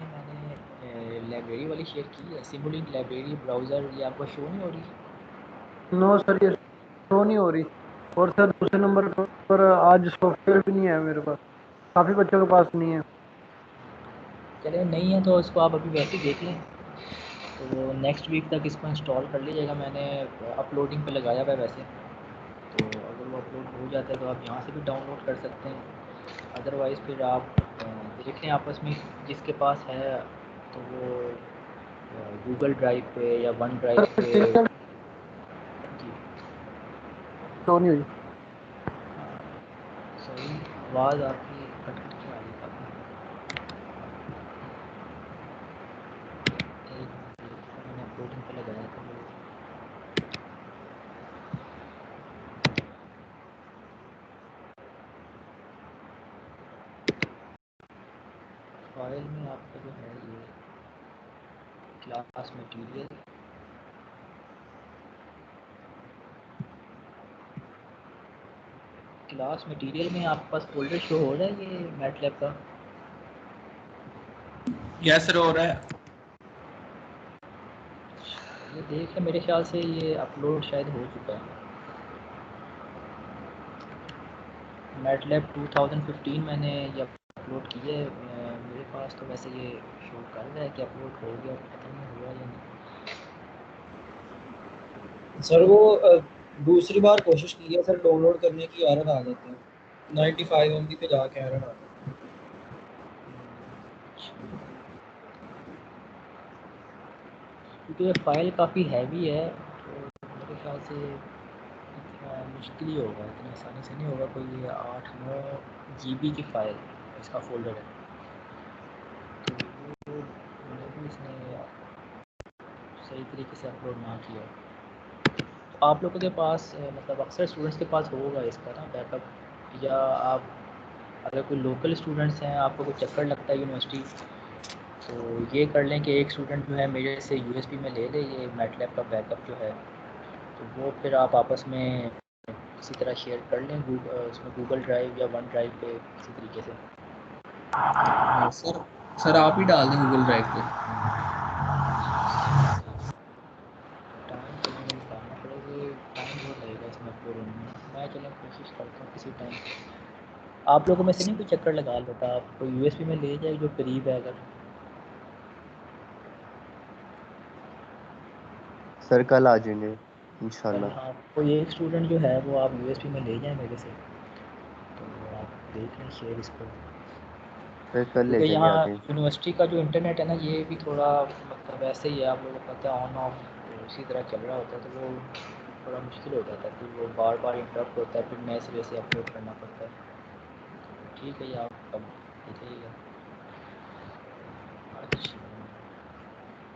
Speaker 1: मैंने लाइब्रेरी वाली शेयर की है, सिमुलिंक लाइब्रेरी ब्राउज़र, ये आपको शो नहीं हो रही?
Speaker 6: नो सर ये शो नहीं हो रही। और सर दूसरे नंबर पर आज सॉफ्टवेयर भी नहीं है मेरे पास, काफ़ी बच्चों के पास नहीं है।
Speaker 1: चलिए नहीं है तो इसको आप अभी वैसे ही देख लें, तो वो नेक्स्ट वीक तक इसको इंस्टॉल कर लीजिएगा। मैंने अपलोडिंग पे लगाया हुआ है वैसे, तो अगर वो अपलोड हो जाता है तो आप यहाँ से भी डाउनलोड कर सकते हैं। अदरवाइज़ फिर आप देख लें आपस में जिसके पास है, तो वो गूगल ड्राइव पे या वन ड्राइव
Speaker 6: सर
Speaker 1: पे।
Speaker 6: सिंगल
Speaker 1: जी,
Speaker 6: शो नहीं हुई।
Speaker 1: सॉरी, आवाज़ आपकी कट कट के आ रही है काफ़ी। एक मैंने अपलोडिंग पे लगाया था वो। फाइल में आपका जो है ये क्लास मटेरियल, क्लास मटेरियल में आपके पास फोल्डर शो हो रहा है ये मैटलैब का?
Speaker 2: यस सर हो रहा है।
Speaker 1: ये देख मेरे ख्याल से ये अपलोड शायद हो चुका है। मैटलैब 2015 मैंने ये अपलोड की है मेरे पास, तो वैसे ये शो कर रहा है कि अपलोड हो गया, पता नहीं हुआ या नहीं।
Speaker 7: सर वो दूसरी बार कोशिश की है सर डाउनलोड करने की, एरर आ जाता है 95 MB पे जाके एरर आता है।
Speaker 1: क्योंकि ये फ़ाइल काफ़ी हैवी है तो मेरे ख्याल से इतना मुश्किल ही होगा, इतनी आसानी से नहीं होगा। कोई ये 8-9 GB की फ़ाइल इसका फ़ोल्डर है, तो इसने सही तरीके से अपलोड ना किया हो। तो आप लोगों के पास मतलब अक्सर स्टूडेंट्स के पास होगा इसका ना बैकअप, या आप अगर कोई लोकल स्टूडेंट्स हैं, आपको कोई चक्कर लगता है यूनिवर्सिटी, तो ये कर लें कि एक स्टूडेंट जो है मेरे से यूएसबी में ले ले ये मैटलैब का बैकअप जो है, तो वो फिर आप आपस में किसी तरह शेयर कर लें उसमें गूगल ड्राइव या वन ड्राइव पे किसी तरीके से।
Speaker 2: सर आप ही डाल दें गूगल ड्राइव पे।
Speaker 1: टाइम तो मुझे निकालना पड़ेगा, टाइम बहुत लगेगा इसमें अपलोड होने में। मैं चलें कोशिश करता हूँ किसी टाइम। आप लोगों में से नहीं कोई चक्कर लगा लेता, आप कोई यूएसबी में ले जाए जो करीब है अगर।
Speaker 3: सर कल आ जाएंगे
Speaker 1: कल
Speaker 3: इंशाल्लाह।
Speaker 1: हाँ, कोई एक स्टूडेंट जो है वो आप यूएसबी में ले जाएं मेरे से, तो आप देख लें शेयर इसको।
Speaker 3: सर कल ले
Speaker 1: क्योंकि
Speaker 3: जाएंगे
Speaker 1: यहाँ
Speaker 3: आके।
Speaker 1: यूनिवर्सिटी का जो इंटरनेट है ना, ये भी थोड़ा मतलब वैसे ही है, आप लोगों को पता है ऑन ऑफ उसी तरह चल रहा होता है, तो वो थोड़ा मुश्किल हो जाता है, फिर वो बार बार इंटरप्ट होता है, फिर नए सिरे से अपलोड करना पड़ता है। ठीक है, ये आप अब देखिएगा। अच्छा,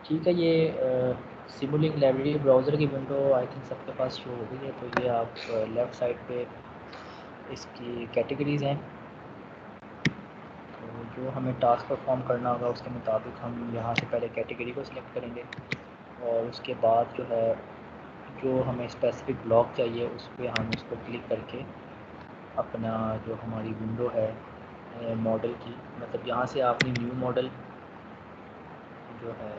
Speaker 1: ठीक है, ये सिमुलिंक लाइब्रेरी ब्राउज़र की विंडो आई थिंक सबके पास शो हो गई है। तो ये आप लेफ़्ट साइड पे इसकी कैटेगरीज़ हैं, तो जो हमें टास्क परफॉर्म करना होगा उसके मुताबिक हम यहाँ से पहले कैटेगरी को सिलेक्ट करेंगे, और उसके बाद जो है जो हमें स्पेसिफिक ब्लॉक चाहिए उस पर हम उसको क्लिक करके अपना जो हमारी विंडो है मॉडल की, मतलब यहाँ से आपने न्यू मॉडल जो है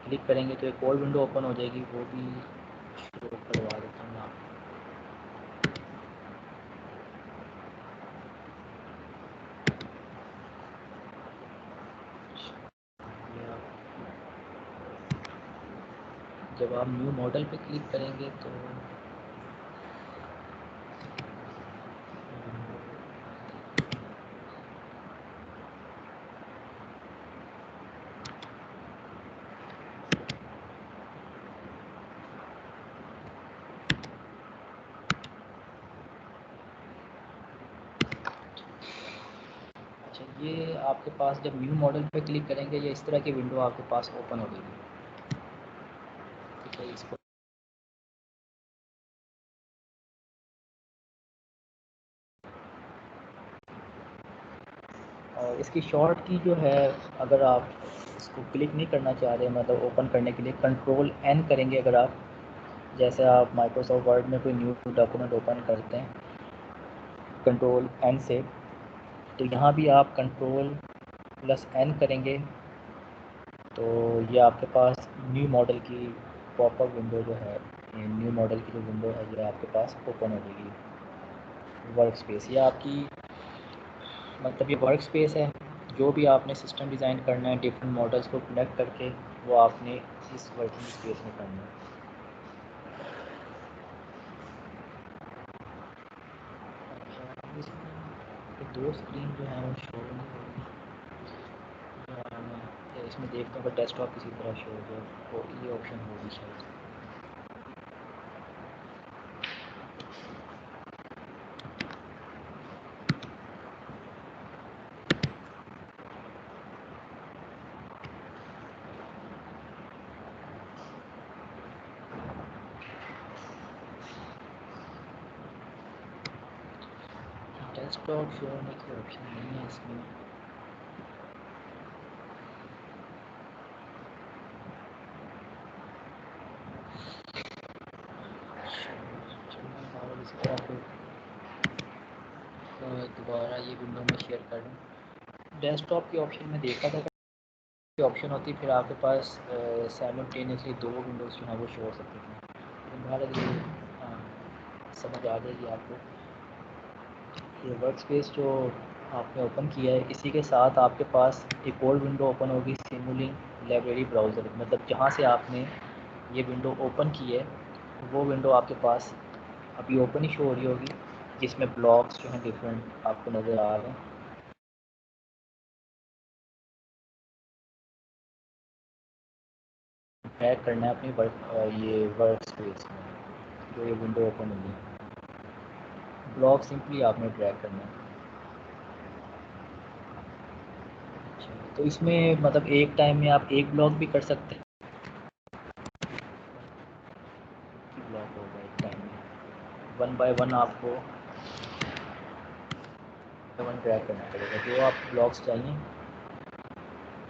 Speaker 1: क्लिक करेंगे तो एक और विंडो ओपन हो जाएगी, वो भी शो करवा देता हूँ आपको। ये जब आप न्यू मॉडल पे क्लिक करेंगे तो अच्छा, ये आपके पास जब न्यू मॉडल पे क्लिक करेंगे ये इस तरह की विंडो आपके पास ओपन हो जाएगी। ठीक है, इसको और इसकी शॉर्ट की जो है, अगर आप इसको क्लिक नहीं करना चाह रहे मतलब ओपन करने के लिए कंट्रोल एन करेंगे। अगर आप जैसे आप माइक्रोसॉफ्ट वर्ड में कोई न्यू डॉक्यूमेंट ओपन करते हैं कंट्रोल एन से, तो यहाँ भी आप कंट्रोल प्लस एन करेंगे तो ये आपके पास न्यू मॉडल की पॉपअप विंडो जो है, न्यू मॉडल की जो विंडो है ये आपके पास ओपन हो जाएगी। वर्क स्पेस ये आपकी मतलब ये वर्क स्पेस है, जो भी आपने सिस्टम डिज़ाइन करना है डिफरेंट मॉडल्स को कनेक्ट करके वो आपने इस वर्किंग स्पेस में करना है। अच्छा, इसमें ये दो स्क्रीन जो है वो शो नहीं हो रही, मैं इसमें देखता हूँ अगर डेस्कटॉप किसी तरह शो हो जाए तो ये ऑप्शन होगी शायद। डेस्कटॉप शो होने की ऑप्शन नहीं है इसमें। और इस तरह फिर दोबारा ये विंडो में शेयर कर दूँ। डेस्कटॉप की ऑप्शन में देखा था की ऑप्शन होती फिर आपके पास साइमल्टेनियसली दो विंडोज़ जो हैं वो शो हो सकती थी, लेकिन बहरहाल ये समझ आ जाएगी आपको। ये वर्क स्पेस जो आपने ओपन किया है इसी के साथ आपके पास एक और विंडो ओपन होगी सिमुलिंक लाइब्रेरी ब्राउज़र, मतलब जहाँ से आपने ये विंडो ओपन की है वो विंडो आपके पास अभी ओपन ही शो हो रही होगी, जिसमें ब्लॉक्स जो हैं डिफरेंट आपको नज़र आ रहे हैं। ड्रैग करना है अपनी ये वर्क स्पेस में जो ये विंडो ओपन हुई है, ब्लॉक सिंपली आपने ड्रैग करना है। अच्छा, तो इसमें मतलब एक टाइम में आप एक ब्लॉक भी कर सकते हैं, ब्लॉक होगा एक टाइम में, वन बाय वन आपको वन ड्रैग करना पड़ेगा। जो आप ब्लॉक्स चाहिए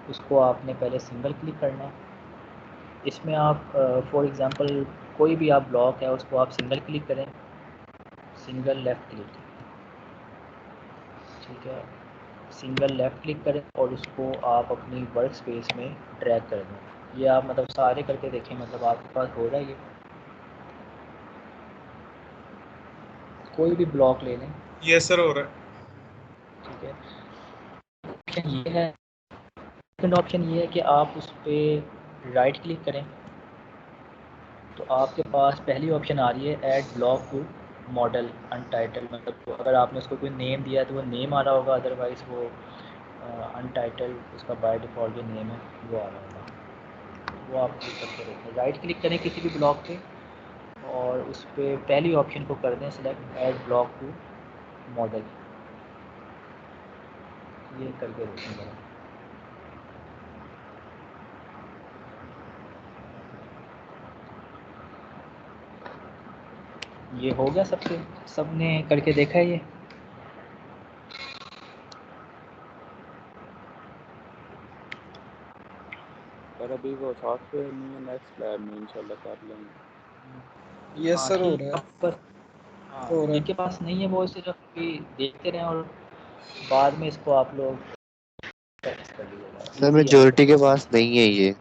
Speaker 1: उसको आपने पहले सिंगल क्लिक करना है। इसमें आप फॉर एग्ज़ाम्पल कोई भी आप ब्लॉक है उसको आप सिंगल क्लिक करें, सिंगल लेफ़्ट क्लिक, ठीक है, सिंगल लेफ़्ट क्लिक करें और उसको आप अपनी वर्क स्पेस में ड्रैग कर दें। ये आप मतलब सारे करके देखें, मतलब आपके पास हो रहा है ये। कोई भी ब्लॉक ले लें,
Speaker 8: ये सर हो रहा है।
Speaker 1: ठीक है। ऑप्शन ये है, सेकंड ऑप्शन ये है कि आप उस पर राइट क्लिक करें तो आपके पास पहली ऑप्शन आ रही है add block to model untitled, मतलब अगर आपने उसको कोई नेम दिया तो वो नेम आ रहा होगा, अदरवाइज़ वो अनटाइटल उसका बाय डिफ़ॉल्ट जो नेम है वो आ रहा होगा। वो आप क्लिक करके रखें, राइट क्लिक करें किसी भी ब्लॉक पे और उस पर पहली ऑप्शन को कर दें select add block to model. ये करके देखें ज़रा। ये हो गया सबसे, सबने करके देखा है ये?
Speaker 4: पर अभी वो सॉफ्टवेयर नहीं है, नेक्स्ट लैब में इंशाल्लाह कर लेंगे।
Speaker 5: यस
Speaker 1: हाँ
Speaker 5: सर हो
Speaker 1: ठीक
Speaker 5: रहा
Speaker 1: है,
Speaker 5: है,
Speaker 1: पर हाँ
Speaker 5: हो रहा है।
Speaker 1: जिनके पास नहीं है वो सिर्फ अभी देखते रहें और बाद में इसको आप लोग प्रैक्टिस कर लीजिएगा,
Speaker 3: सर
Speaker 1: ईजी है
Speaker 3: मेजोरिटी के
Speaker 1: मतलब।
Speaker 3: पास नहीं है ये।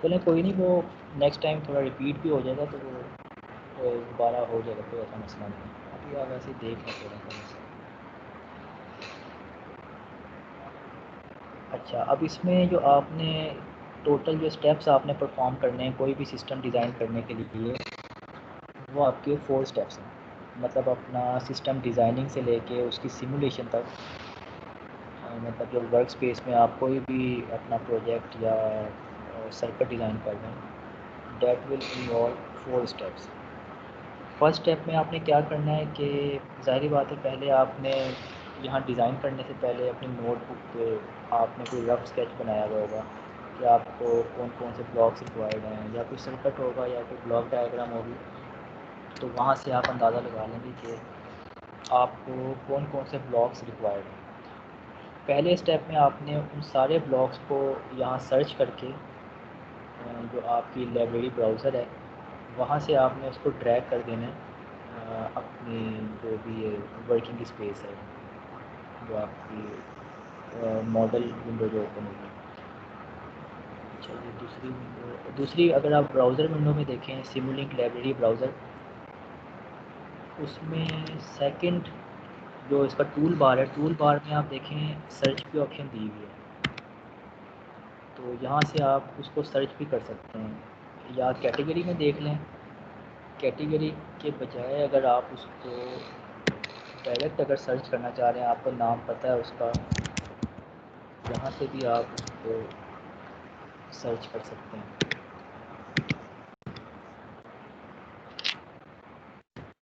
Speaker 1: चलें कोई नहीं, वो नेक्स्ट टाइम थोड़ा रिपीट भी हो जाएगा तो वो दोबारा हो जाएगा, कोई ऐसा मसला नहीं। अभी आप ऐसे ही देख लें थोड़ा सा। अच्छा, अब इसमें जो आपने टोटल जो स्टेप्स आपने परफॉर्म करने हैं कोई भी सिस्टम डिज़ाइन करने के लिए, वो आपके 4 स्टेप्स हैं। मतलब अपना सिस्टम डिज़ाइनिंग से लेके उसकी सिमुलेशन तक, मतलब जो वर्क स्पेस में आप कोई भी अपना प्रोजेक्ट या सर्किट डिज़ाइन कर रहे हैं, that will involve 4 steps. First step में आपने क्या करना है कि ज़ाहिर बात है पहले आपने यहाँ डिज़ाइन करने से पहले अपनी नोटबुक पे आपने कोई रफ स्केच बनाया हुआ होगा कि आपको कौन कौन से ब्लॉक्स रिक्वायर्ड हैं, या कोई सर्किट होगा या कोई ब्लॉक डायग्राम होगी, तो वहाँ से आप अंदाज़ा लगा लेंगे कि आपको कौन कौन से ब्लॉक्स रिक्वायर्ड हैं। पहले स्टेप में आपने उन सारे ब्लॉक्स को यहाँ सर्च करके जो आपकी लाइब्रेरी ब्राउज़र है वहाँ से आपने उसको ड्रैग कर देना है अपनी जो भी ये वर्किंग स्पेस है, जो आपकी मॉडल विंडो जो ओपन होगी। अच्छा, ये दूसरी विंडो, दूसरी अगर आप ब्राउज़र विंडो में देखें सिमुलिंक लाइब्रेरी ब्राउज़र, उसमें सेकंड जो इसका टूल बार है, टूल बार में आप देखें सर्च की ऑप्शन दी हुई है, तो यहाँ से आप उसको सर्च भी कर सकते हैं या कैटेगरी में देख लें। कैटेगरी के बजाय अगर आप उसको डायरेक्ट अगर सर्च करना चाह रहे हैं, आपको नाम पता है उसका, यहाँ से भी आप उसको सर्च कर सकते हैं।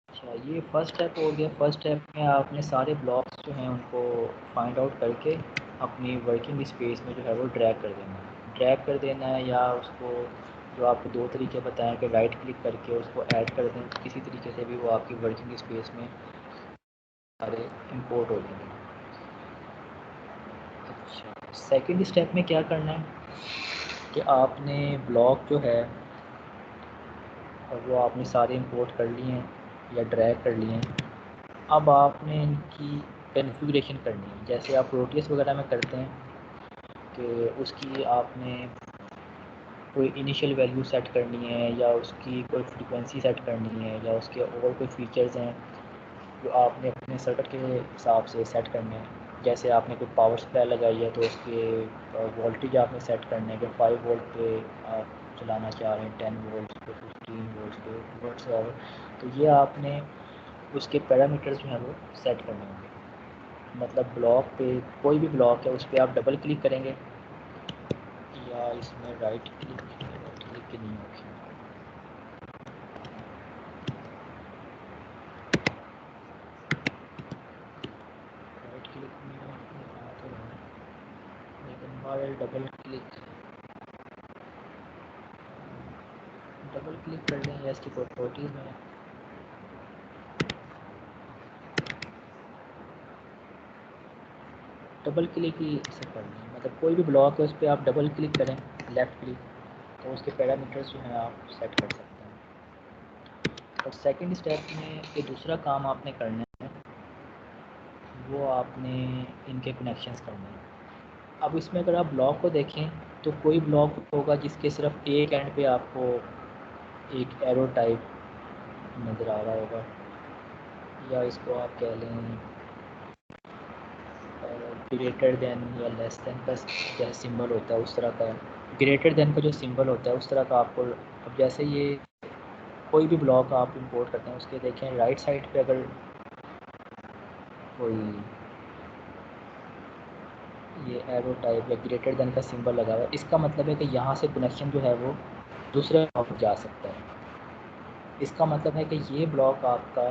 Speaker 1: अच्छा, ये फर्स्ट स्टेप हो गया। फर्स्ट स्टेप में आपने सारे ब्लॉक्स जो हैं उनको फाइंड आउट करके अपनी वर्किंग स्पेस में जो है वो ड्रैग कर देना है, ड्रैग कर देना है, या उसको जो आपको 2 तरीके बताएं कि राइट क्लिक करके उसको ऐड कर दें, किसी तरीके से भी वो आपकी वर्किंग स्पेस में सारे इंपोर्ट हो जाएंगे। अच्छा, सेकंड स्टेप में क्या करना है कि आपने ब्लॉक जो है और वो आपने सारे इंपोर्ट कर लिए हैं या ड्रैग कर लिए हैं। अब आपने इनकी कॉन्फ़िगरेशन करनी है, जैसे आप प्रोटियस वगैरह में करते हैं कि उसकी आपने कोई इनिशियल वैल्यू सेट करनी है या उसकी कोई फ्रीक्वेंसी सेट करनी है या उसके और कोई फीचर्स हैं जो आपने अपने सर्किट के हिसाब से सेट करने हैं। जैसे आपने कोई पावर सप्लाई लगाई है तो उसके वोल्टेज आपने सेट करने हैं कि 5 वोल्ट पे आप चलाना चाह रहे हैं, 10 वोल्ट पे, 15 वोल्ट पे, व्हाट्सएवर, तो ये आपने उसके पैरामीटर्स जो हैं वो सेट करने होंगे। मतलब ब्लॉक पे कोई भी ब्लॉक है उस पर आप डबल क्लिक करेंगे या इसमें राइट क्लिक के नहीं ऑप्शन, राइट क्लिक में पर डबल क्लिक कर लें या इसकी प्रॉपर्टीज़ में डबल क्लिक ही से कर लें, मतलब कोई भी ब्लॉक है उस पर आप डबल क्लिक करें, लेफ़्ट क्लिक, तो उसके पैरामीटर्स जो हैं आप सेट कर सकते हैं। और सेकंड स्टेप में ये दूसरा काम आपने करना है, वो आपने इनके कनेक्शंस करने हैं। अब इसमें अगर आप ब्लॉक को देखें तो कोई ब्लॉक होगा जिसके सिर्फ एक एंड पे आपको एक एरो टाइप नज़र आ रहा होगा, या इसको आप कह लें ग्रेटर देन या लेस देन का जैसे सिंबल होता है उस तरह का, ग्रेटर देन का जो सिंबल होता है उस तरह का आपको। अब जैसे ये कोई भी ब्लॉक आप इंपोर्ट करते हैं उसके देखें राइट साइड पे अगर कोई ये एरो टाइप या ग्रेटर देन का सिंबल लगा हुआ है, इसका मतलब है कि यहाँ से कनेक्शन जो है वो दूसरे ब्लॉक में जा सकता है। इसका मतलब है कि ये ब्लॉक आपका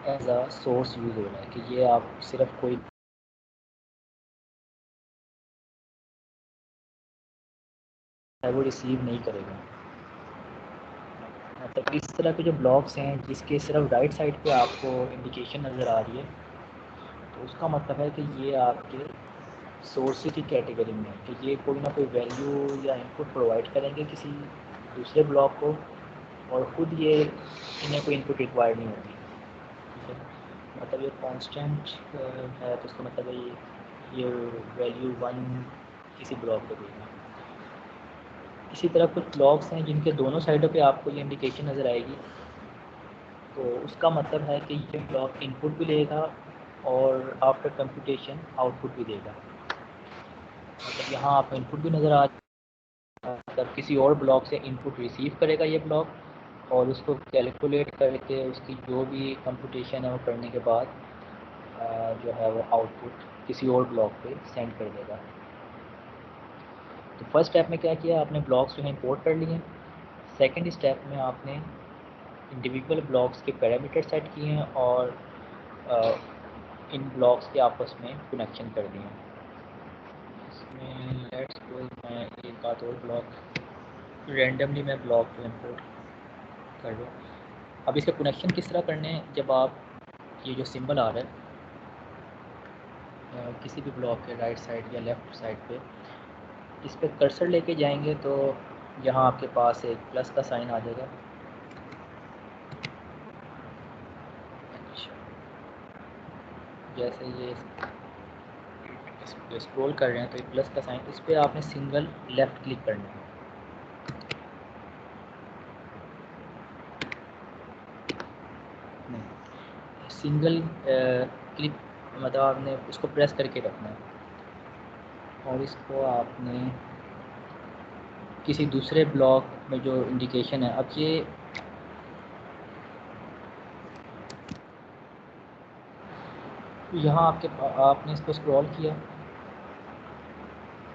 Speaker 1: एज अ सोर्स यूज़ हो रहा है, कि ये आप सिर्फ कोई है वो रिसीव नहीं करेगा। मतलब इस तरह के जो ब्लॉक्स हैं जिसके सिर्फ राइट साइड पे आपको इंडिकेशन नज़र आ रही है, तो उसका मतलब है कि ये आपके सोर्स की कैटेगरी में है, कि ये कोई ना कोई वैल्यू या इनपुट प्रोवाइड करेंगे किसी दूसरे ब्लॉक को, और ख़ुद ये इन्हें कोई इनपुट रिक्वायर्ड नहीं होगी। ठीक है, मतलब ये कांस्टेंट है, तो उसका मतलब है ये वैल्यू 1 किसी ब्लॉक को देगा। इसी तरह कुछ ब्लॉक्स हैं जिनके दोनों साइडों पे आपको ये इंडिकेशन नज़र आएगी, तो उसका मतलब है कि ये ब्लॉक इनपुट भी लेगा और आफ्टर कंप्यूटेशन आउटपुट भी देगा। मतलब यहाँ आप इनपुट भी नज़र आ, मतलब किसी और ब्लॉक से इनपुट रिसीव करेगा ये ब्लॉक, और उसको कैलकुलेट करके उसकी जो भी कंप्यूटेशन है वो करने के बाद जो है वो आउटपुट किसी और ब्लॉक पे सेंड कर देगा। तो फर्स्ट स्टेप में क्या किया, आपने ब्लॉक्स जो है इंपोर्ट कर लिए। सेकंड स्टेप में आपने इंडिविजुअल ब्लॉक्स के पैरामीटर सेट किए हैं और इन ब्लॉक्स के आपस में कनेक्शन कर दिए हैं। इसमें लेट्स सपोज मैं एक आध और ब्लॉक रैंडमली मैं ब्लॉक को इंपोर्ट कर लूँ। अब इसके कनेक्शन किस तरह करने हैं, जब आप ये जो सिंबल आ रहा है किसी भी ब्लॉक के राइट साइड या लेफ़्ट साइड पे, इस पर कर्सर लेके जाएंगे तो यहाँ आपके पास एक प्लस का साइन आ जाएगा। अच्छा, जैसे ये स्क्रॉल कर रहे हैं तो एक प्लस का साइन, इस पर आपने सिंगल लेफ़्ट क्लिक करना है। नहीं, सिंगल क्लिक मतलब आपने उसको प्रेस करके रखना है, और इसको आपने किसी दूसरे ब्लॉक में जो इंडिकेशन है, अब ये यहाँ आपने इसको स्क्रॉल किया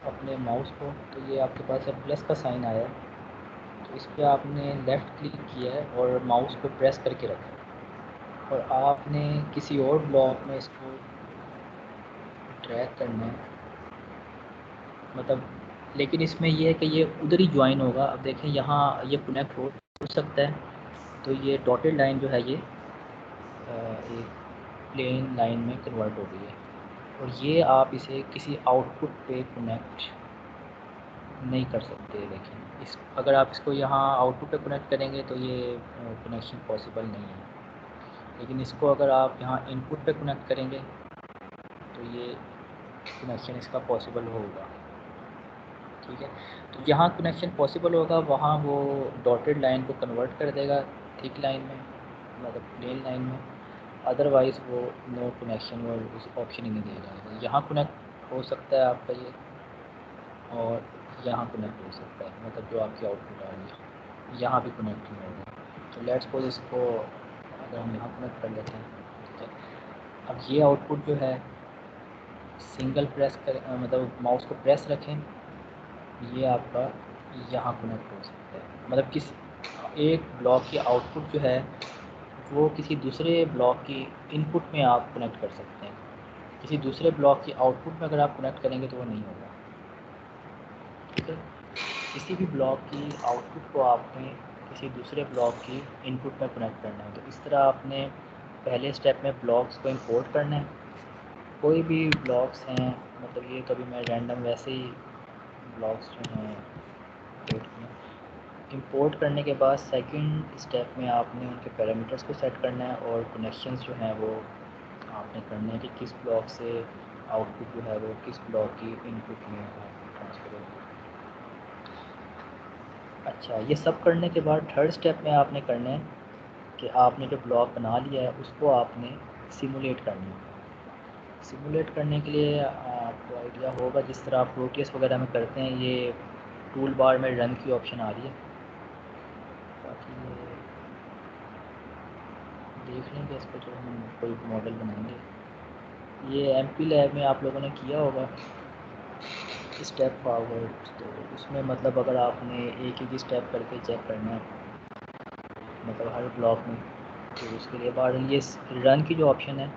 Speaker 1: अपने माउस को, तो ये आपके पास अब प्लस का साइन आया, तो इस पर आपने लेफ़्ट क्लिक किया है और माउस को प्रेस करके रखा, और आपने किसी और ब्लॉक में इसको ड्रैग करना है, मतलब लेकिन इसमें ये है कि ये उधर ही ज्वाइन होगा। अब देखें यहाँ ये कनेक्ट हो सकता है, तो ये डॉटेड लाइन जो है ये एक प्लेन लाइन में कन्वर्ट हो गई है, और ये आप इसे किसी आउटपुट पे कनेक्ट नहीं कर सकते। लेकिन इस अगर आप इसको यहाँ आउटपुट पे कनेक्ट करेंगे तो ये कनेक्शन पॉसिबल नहीं है, लेकिन इसको अगर आप यहाँ इनपुट पे कनेक्ट करेंगे तो ये कनेक्शन इसका पॉसिबल होगा। ठीक है, तो जहाँ कनेक्शन पॉसिबल होगा वहाँ वो डॉटेड लाइन को कन्वर्ट कर देगा थिक लाइन में, मतलब प्लेन लाइन में, अदरवाइज़ वो नो कनेक्शन और उस ऑप्शन ही नहीं देगा। यहाँ कनेक्ट हो सकता है आपका ये, और यहाँ कनेक्ट हो सकता है, मतलब जो आपकी आउटपुट आ रही है यहाँ भी कनेक्ट नहीं होगा। तो लेट्स सपोज इसको अगर हम यहाँ कनेक्ट कर लेते हैं, ठीक है। अब ये आउटपुट जो है सिंगल प्रेस कर मतलब माउस को प्रेस रखें, ये आपका यहाँ कनेक्ट हो सकता है। मतलब किस एक ब्लॉक की आउटपुट जो है वो किसी दूसरे ब्लॉक की इनपुट में आप कनेक्ट कर सकते हैं, किसी दूसरे ब्लॉक की आउटपुट में अगर आप कनेक्ट करेंगे तो वो नहीं होगा। किसी भी ब्लॉक की आउटपुट को आपने किसी दूसरे ब्लॉक की इनपुट में कनेक्ट करना है। तो इस तरह आपने पहले स्टेप में ब्लॉक्स को इंपोर्ट करना है। कोई भी ब्लॉक्स हैं, मतलब ये कभी मैं रैंडम वैसे ही ब्लॉक्स जो हैं इंपोर्ट करने के बाद सेकंड स्टेप में आपने उनके पैरामीटर्स को सेट करना है और कनेक्शंस जो हैं वो आपने करने हैं कि किस ब्लॉक से आउटपुट जो है वो किस ब्लॉक की इनपुट में ट्रांसफ़र होगी। अच्छा, ये सब करने के बाद थर्ड स्टेप में आपने करना है कि आपने जो ब्लॉक बना लिया है उसको आपने सिमुलेट करना है। सिमुलेट करने के लिए आपको आइडिया होगा जिस तरह आप प्रोटियस वगैरह में करते हैं, ये टूल बार में रन की ऑप्शन आ रही है। बाकी ये देख लेंगे इसको जब हम कोई मॉडल बनाएंगे। ये MP लैब में आप लोगों ने किया होगा स्टेप फॉरवर्ड, तो उसमें मतलब अगर आपने एक ही स्टेप करके चेक करना है मतलब हर ब्लॉक में, तो उसके लिए बाद ये रन की जो ऑप्शन है,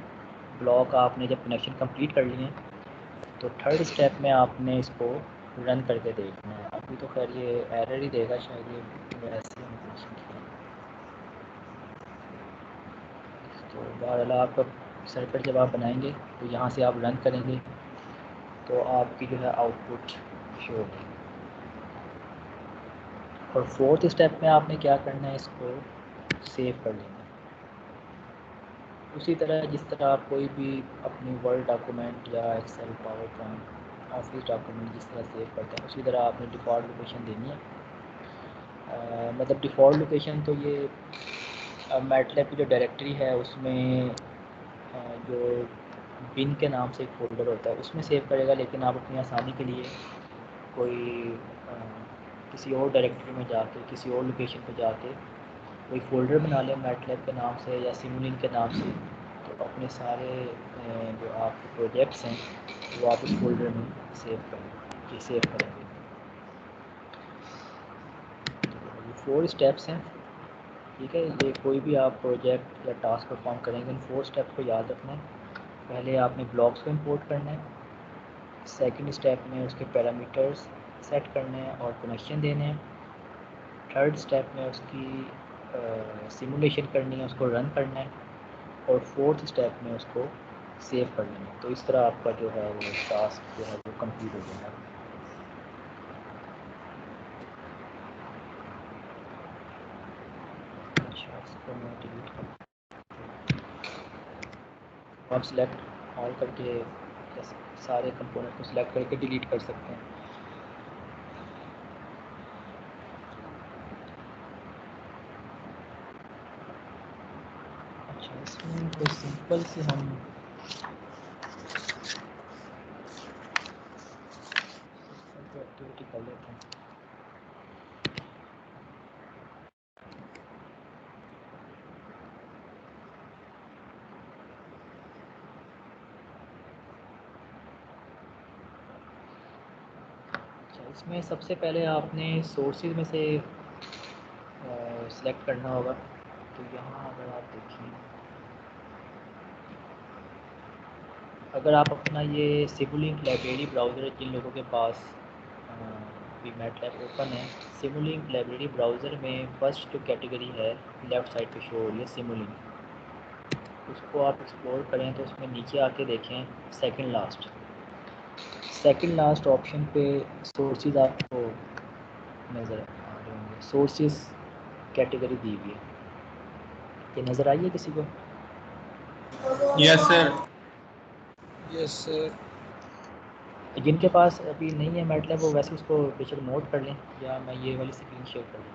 Speaker 1: ब्लॉक आपने जब कनेक्शन कंप्लीट कर लिए तो थर्ड स्टेप में आपने इसको रन करके देखना है। अभी तो खैर ये एरर ही देगा शायद, ये ऐसे ही कनेक्शन किया। तो बहरहाल आपका सर्किट जब आप बनाएंगे तो यहाँ से आप रन करेंगे तो आपकी जो है आउटपुट शो होगी। और फोर्थ स्टेप में आपने क्या करना है, इसको सेव कर लेना है। उसी तरह जिस तरह आप कोई भी अपनी वर्ड डॉक्यूमेंट या Excel PowerPoint office document जिस तरह सेव करते हैं उसी तरह आपने डिफ़ॉल्ट लोकेशन देनी है। मतलब डिफ़ॉल्ट लोकेशन तो ये मैटलैब की जो डायरेक्टरी है उसमें जो बिन के नाम से एक फ़ोल्डर होता है उसमें सेव करेगा, लेकिन आप अपनी आसानी के लिए कोई किसी और डायरेक्टरी में जाके किसी और लोकेशन पे जाके कोई फ़ोल्डर बना लें मैटलैब के नाम से या सिमुलिंक के नाम से, तो अपने सारे जो आपके प्रोजेक्ट्स हैं वो आप उस फोल्डर में सेव करेंगे। तो ये 4 स्टेप्स हैं, ठीक है। ये कोई भी आप प्रोजेक्ट या टास्क परफॉर्म करेंगे इन 4 स्टेप्स को याद रखना है। पहले आपने ब्लॉक्स को इंपोर्ट करना है, सेकंड स्टेप में उसके पैरामीटर्स सेट करने हैं और कनेक्शन देने हैं, थर्ड स्टेप में उसकी सिमुलेशन करनी है, उसको रन करना है, और फोर्थ स्टेप में उसको सेव कर लेना है। तो इस तरह आपका जो है वो टास्क जो है वो कंप्लीट हो जाएगा। अच्छा, इसको मैं डिलीट कर, आप सिलेक्ट ऑल करके सारे कंपोनेंट को सिलेक्ट करके डिलीट कर सकते हैं। अच्छा, इसमें कोई सिंपल से हम एक्टिविटी कर लेते हैं। अच्छा, इसमें सबसे पहले आपने सोर्सेज में से सिलेक्ट करना होगा। तो यहाँ अगर आप देखें, अगर आप अपना ये सिमुलिंक लाइब्रेरी ब्राउज़र, जिन लोगों के पास भी मैटलैब ओपन है, सिमुलिंक लाइब्रेरी ब्राउज़र में फर्स्ट जो कैटेगरी है लेफ़्ट साइड पे शो हो रही है सिमुलिंक, उसको आप एक्सप्लोर करें तो उसमें नीचे आके देखें सेकंड लास्ट ऑप्शन पे सोर्सेज आपको नज़र आ रहे होंगे। सोर्सेज कैटेगरी दी हुई है, ये नज़र आई है किसी को?
Speaker 2: Yes sir.
Speaker 5: Yes sir.
Speaker 1: जिनके पास अभी नहीं है मैटलैब वो वैसे उसको बेशक नोट कर लें, या मैं ये वाली स्क्रीन शेयर कर दूँ।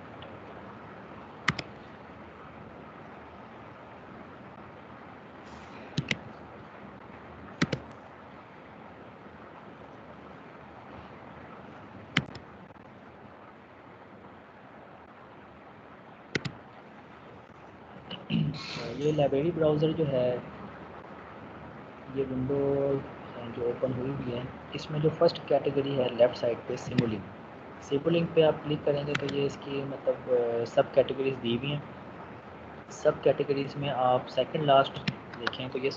Speaker 1: ये लाइब्रेरी ब्राउज़र जो है, ये विंडो जो ओपन हुई हुई है, इसमें जो फर्स्ट कैटेगरी है लेफ़्ट साइड पे सिमुलिंक पे आप क्लिक करेंगे तो ये इसकी मतलब सब कैटेगरीज दी हुई हैं। सब कैटेगरीज में आप सेकंड लास्ट देखें तो ये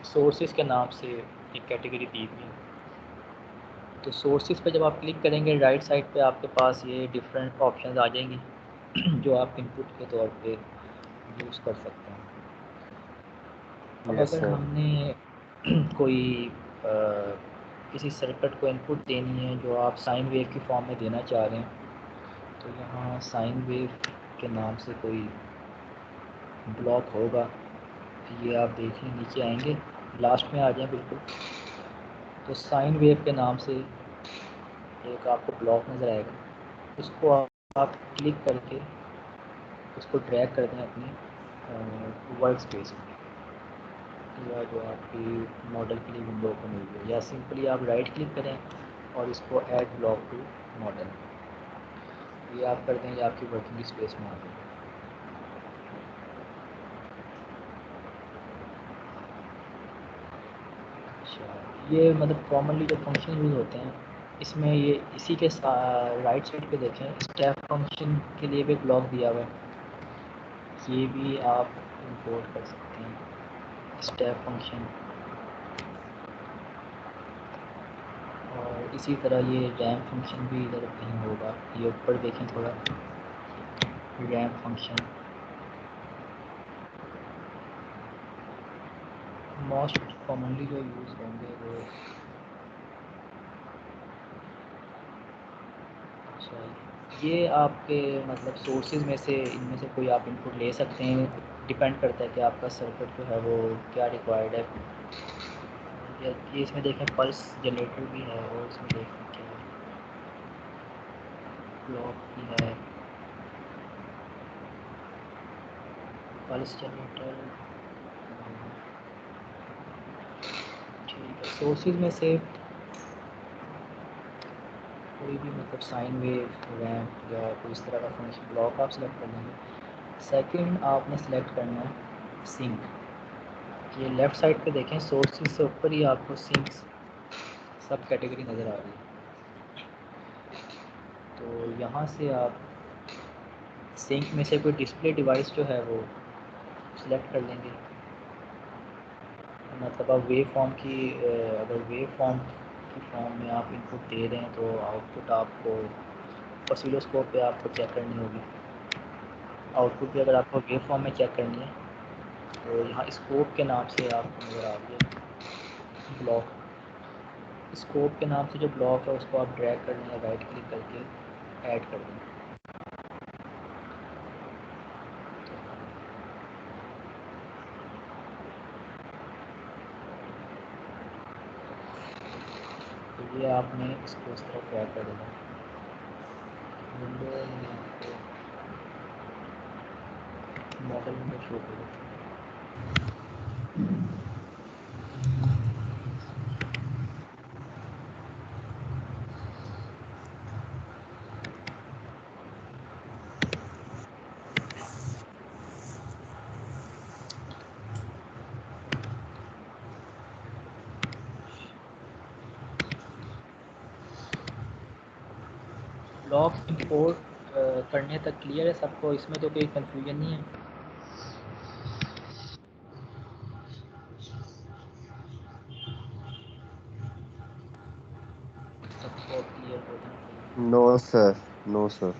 Speaker 1: सोर्सेज के नाम से एक कैटेगरी दी हुई है। तो सोर्सेज पे जब आप क्लिक करेंगे राइट साइड पे आपके पास ये डिफरेंट ऑप्शंस आ जाएंगी जो आप इनपुट के तौर पे यूज़ कर सकते हैं। अब
Speaker 3: यस
Speaker 1: अगर
Speaker 3: सर।
Speaker 1: हमने कोई किसी सर्किट को इनपुट देनी है जो आप साइन वेव की फॉर्म में देना चाह रहे हैं, तो यहाँ साइन वेव के नाम से कोई ब्लॉक होगा, ये आप देखिए नीचे आएंगे, लास्ट में आ जाए बिल्कुल, तो साइन वेव के नाम से एक आपको ब्लॉक नज़र आएगा, उसको आप क्लिक करके उसको ड्रैग कर दें अपनी वर्क स्पेस में, या जो आपकी मॉडल के लिए विंडो ओपन हुई है, या सिंपली आप राइट क्लिक करें और इसको ऐड ब्लॉक टू मॉडल, ये आप कर दें, ये आपकी वर्किंग स्पेस में आ जाए। अच्छा, ये मतलब कॉमनली जो फंक्शन यूज़ होते हैं इसमें ये इसी के राइट साइड पे देखें, स्टेप फंक्शन के लिए भी ब्लॉक दिया हुआ है, ये भी आप इंपोर्ट कर सकते हैं स्टेप फंक्शन। और इसी तरह ये रैम फंक्शन भी इधर कहीं होगा, ये ऊपर देखें थोड़ा, रैम फंक्शन मोस्ट कॉमनली जो यूज़ होंगे वो। अच्छा, ये आपके मतलब सोर्सेज में से इनमें से कोई आप इनपुट ले सकते हैं, डिपेंड करता है कि आपका सर्किट जो है वो क्या रिक्वायर्ड है। ये इसमें देखें पल्स जनरेटर भी है, और इसमें देखें क्या ब्लॉक भी है, पल्स जनरेटर। ठीक है, सोर्सेज में से कोई भी मतलब साइन वेव, रैम्प या कोई इस तरह का फंक्शन ब्लॉक आप सेलेक्ट कर लेंगे। सेकंड आपने सेलेक्ट करना है सिंक, ये लेफ़्ट साइड पे देखें, सोर्सेज से ऊपर ही आपको सिंक सब कैटेगरी नज़र आ रही है, तो यहाँ से आप सिंक में से कोई डिस्प्ले डिवाइस जो है वो सिलेक्ट कर लेंगे। मतलब अब वेव फॉर्म की अगर वेव फॉर्म की फॉर्म में आप इनपुट दे रहे हैं तो आउटपुट आपको ऑसिलोस्कोप पे आपको चेक करनी होगी। आउटपुट भी अगर आपको वेव फॉर्म में चेक करनी है तो यहाँ स्कोप के नाम से आपको नज़र आ रही है ब्लॉक, स्कोप के नाम से जो ब्लॉक है उसको आप ड्रैग कर लें या राइट क्लिक करके ऐड कर दें। तो ये आपने इसको इस तरह ड्रैग कर देना, विंडो में आपको मॉडल विंडो शो कर देता है। ब्लॉक इंपोर्ट करने तक क्लियर है सबको, इसमें तो कोई कंफ्यूजन नहीं है। सबको क्लियर हो जाना चाहिए।
Speaker 3: No sir, no sir.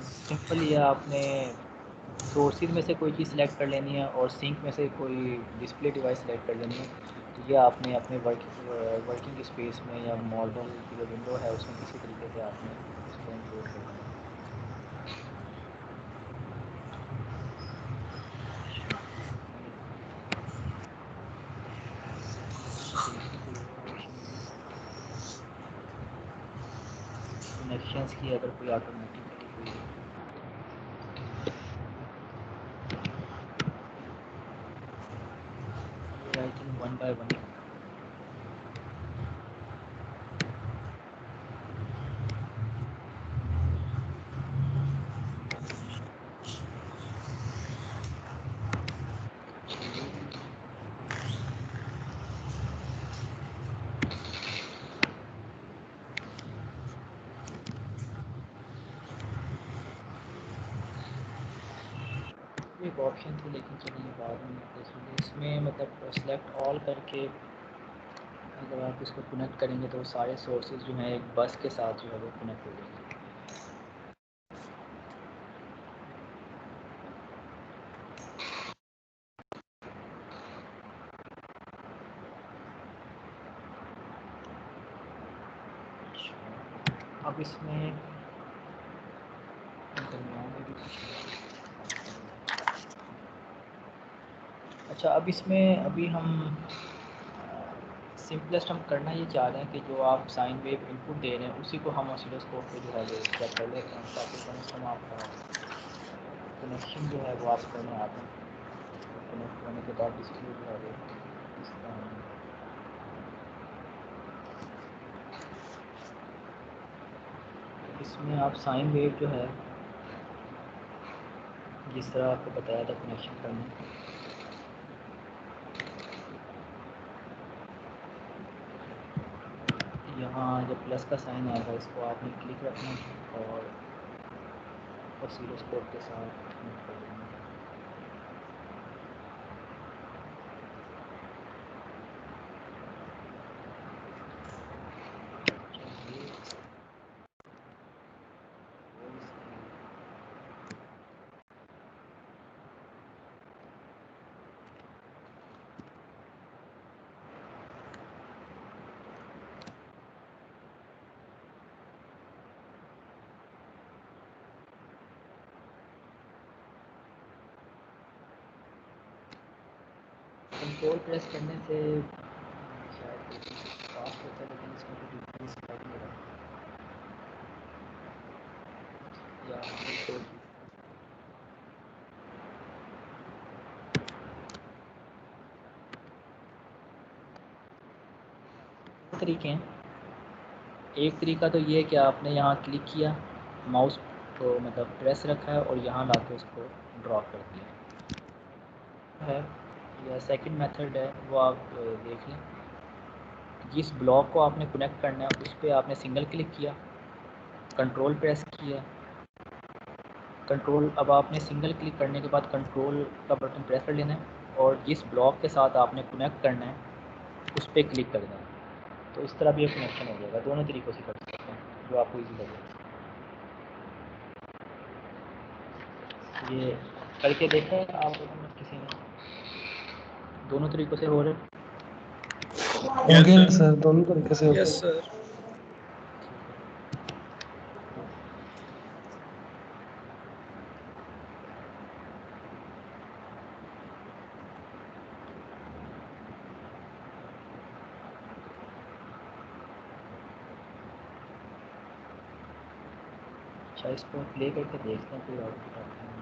Speaker 1: Simple ये आपने सोर्सेज में से कोई चीज़ सेलेक्ट कर लेनी है और सिंक में से कोई डिस्प्ले डिवाइस सेलेक्ट कर लेनी है, तो ये आपने अपने वर्किंग स्पेस में या मॉडल की जो विंडो है उसमें किसी तरीके से आपने उसको इंपोर्ट कर देना है। कनेक्शंस की अगर कोई ऑटोमेटिकली कोई I think one by one एक ऑप्शन थी, लेकिन चलिए बाद में देखेंगे। इसमें मतलब सेलेक्ट ऑल करके अगर आप इसको कनेक्ट करेंगे तो सारे सोर्सेज जो हैं एक बस के साथ जो है वो कनेक्ट हो जाएंगे। अब इसमें दरमियान में भी अच्छा, अब इसमें अभी हम सिंपलेस्ट हम करना ये चाह रहे हैं कि जो आप साइन वेव इनपुट दे रहे हैं उसी को हम ऑसिलोस्कोप पे जो है वो चेक कर लेते हैं, ताकि कम से कम आपका कनेक्शन जो है वो आप करने आ जाए। कनेक्ट होने के बाद डिस्प्ले जो है वो इस तरह होगी। इसमें आप साइन वेव जो है जिस तरह आपको बताया था कनेक्शन करना, यहाँ जब प्लस का साइन आएगा इसको आपने क्लिक रखना और ऑसिलोस्कोप के साथ कनेक्ट कर देना। कंट्रोल प्रेस करने से शायद फास्ट होता है, लेकिन इसमें तो डिक्रीज कर नहीं रहा या दो तरीके हैं। एक तरीका तो ये है कि आपने यहाँ क्लिक किया, माउस को मतलब प्रेस रखा है और यहाँ ला के उसको ड्रॉ कर दिया है, या सेकंड मेथड है वो आप देख लें। जिस ब्लॉक को आपने कनेक्ट करना है उस पर आपने सिंगल क्लिक किया, कंट्रोल प्रेस किया, कंट्रोल अब आपने सिंगल क्लिक करने के बाद कंट्रोल का बटन प्रेस कर लेना है और जिस ब्लॉक के साथ आपने कनेक्ट करना है उस पर क्लिक कर देना है, तो इस तरह भी एक कनेक्शन हो जाएगा। दोनों तरीक़ों से कर सकते हैं जो आपको ईजी लगे। ये करके देखा है आप लोगों ने किसी ने? दोनों तरीक़ों से हो रहे हैं।
Speaker 6: हो गया सर, दोनों तरीके से हो
Speaker 5: यस
Speaker 6: गया।
Speaker 5: सर।
Speaker 1: अच्छा, इसको प्ले करके देखते हैं कोई आउटपुट आता है।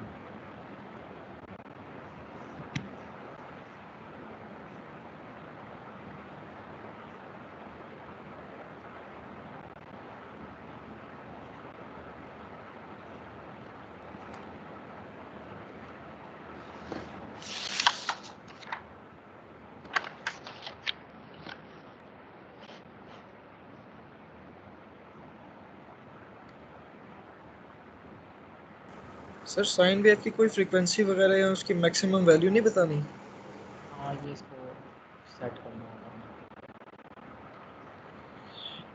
Speaker 5: सर साइन वेव की कोई फ्रीक्वेंसी वगैरह या उसकी मैक्सिमम वैल्यू नहीं बतानी?
Speaker 1: हाँ, ये इसको सेट करना होगा।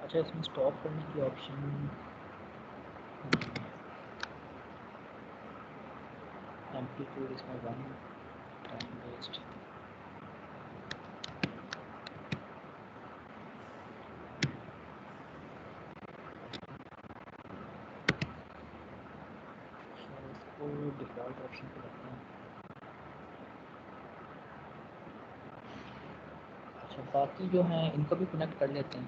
Speaker 1: अच्छा, इसमें स्टॉप करने की ऑप्शन एम्पलीट्यूड इसमें 1 टाइम वेस्ट। इसको डिफ़ॉल्ट ऑप्शन पे रखते हैं। अच्छा, बाकी जो हैं इनको भी कनेक्ट कर लेते हैं।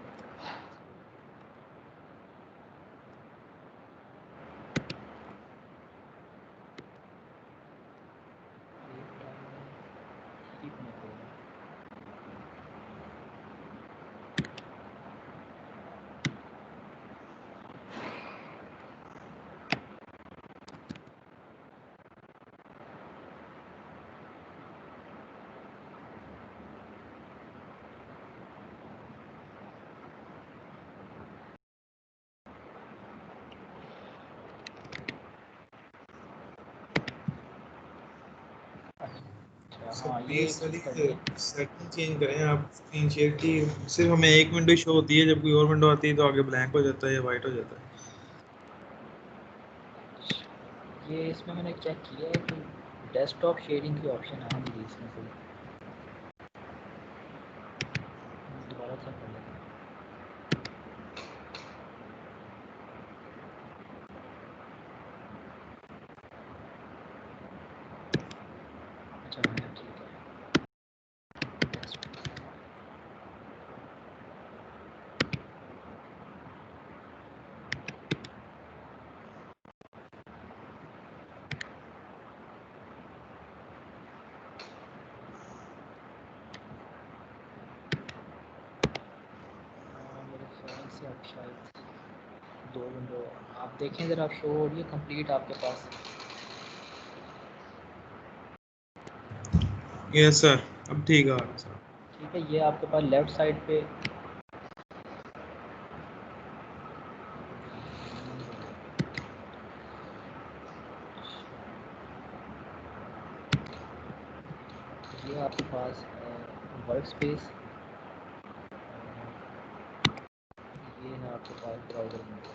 Speaker 1: एक टाइम में ही कनेक्ट होगा। हाँ ये
Speaker 8: बेस
Speaker 1: एक
Speaker 8: वाली
Speaker 1: चीज़ करनी है।
Speaker 8: सेटिंग चेंज करें आप स्क्रीन शेयर की। सिर्फ हमें एक विंडो शो होती है, जब कोई और विंडो आती है तो आगे ब्लैंक हो जाता है या वाइट हो जाता है।
Speaker 1: ये इसमें मैंने चेक किया है कि डेस्कटॉप शेयरिंग की ऑप्शन आ नहीं रही इसमें कोई। दोबारा चेक कर लेते हैं। अच्छा हाँ ठीक है। Desktop। मेरे फ़ोन से अब शायद दो विंडो आप देखें ज़रा, आप शो हो रही है कंप्लीट आपके पास?
Speaker 8: यस सर, अब ठीक आ रहा है सर।
Speaker 1: ठीक है, ये आपके पास लेफ़्ट साइड पे ये आपके पास वर्क स्पेस, ये है आपके पास ब्राउज़र विंडो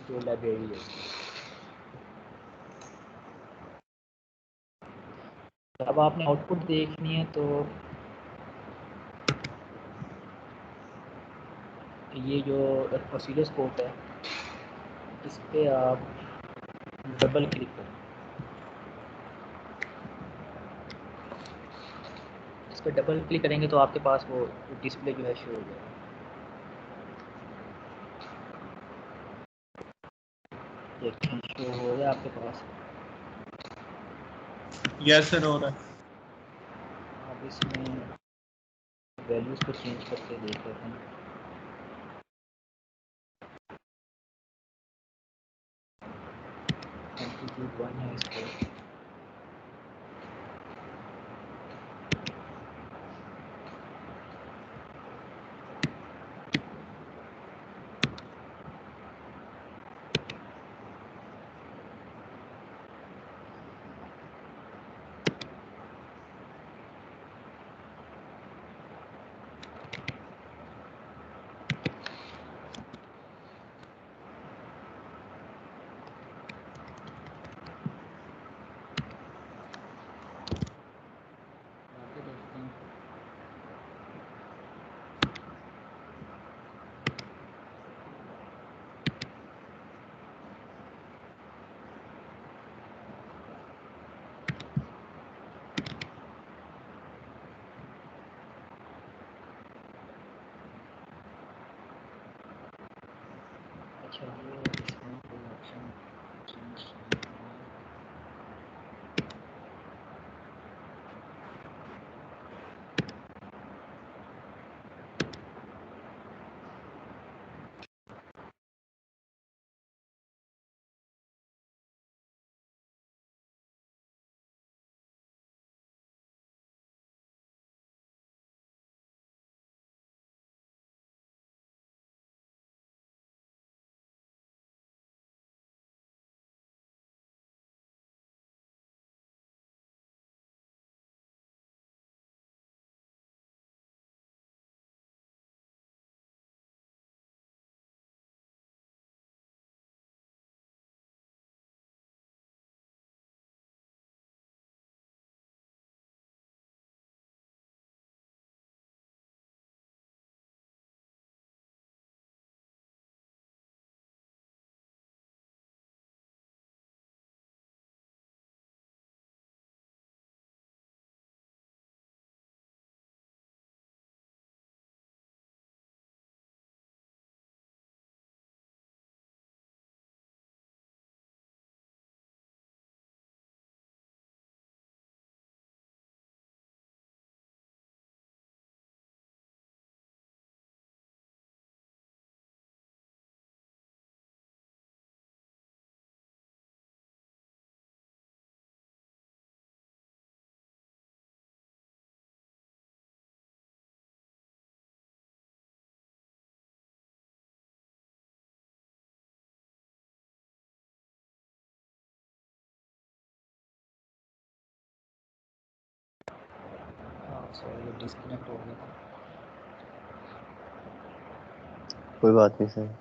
Speaker 1: जो लाइब्रेरी है। अब आपने आउटपुट देखनी है तो ये जो ऑसिलोस्कोप है इस पे आप डबल क्लिक करें। इस पर डबल क्लिक करेंगे तो आपके पास वो डिस्प्ले जो है शो हो जाएगा। देखें शो हो गया आपके पास।
Speaker 8: यस सर, हो रहा है।
Speaker 1: आप इसमें वैल्यूज़ को चेंज करके देख लेते हैं। 1 है इसको। अच्छा ये इसमें कोई ऑप्शन चेंज सॉरी, ये डिस्कनेक्ट हो गया था।
Speaker 9: कोई बात नहीं सर।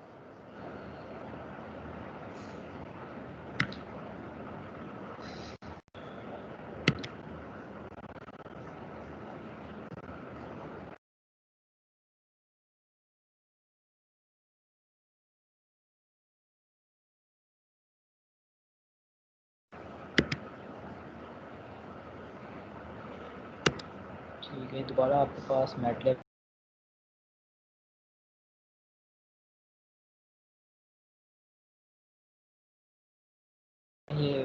Speaker 1: ठीक है, दोबारा आपके पास मैटलैब ये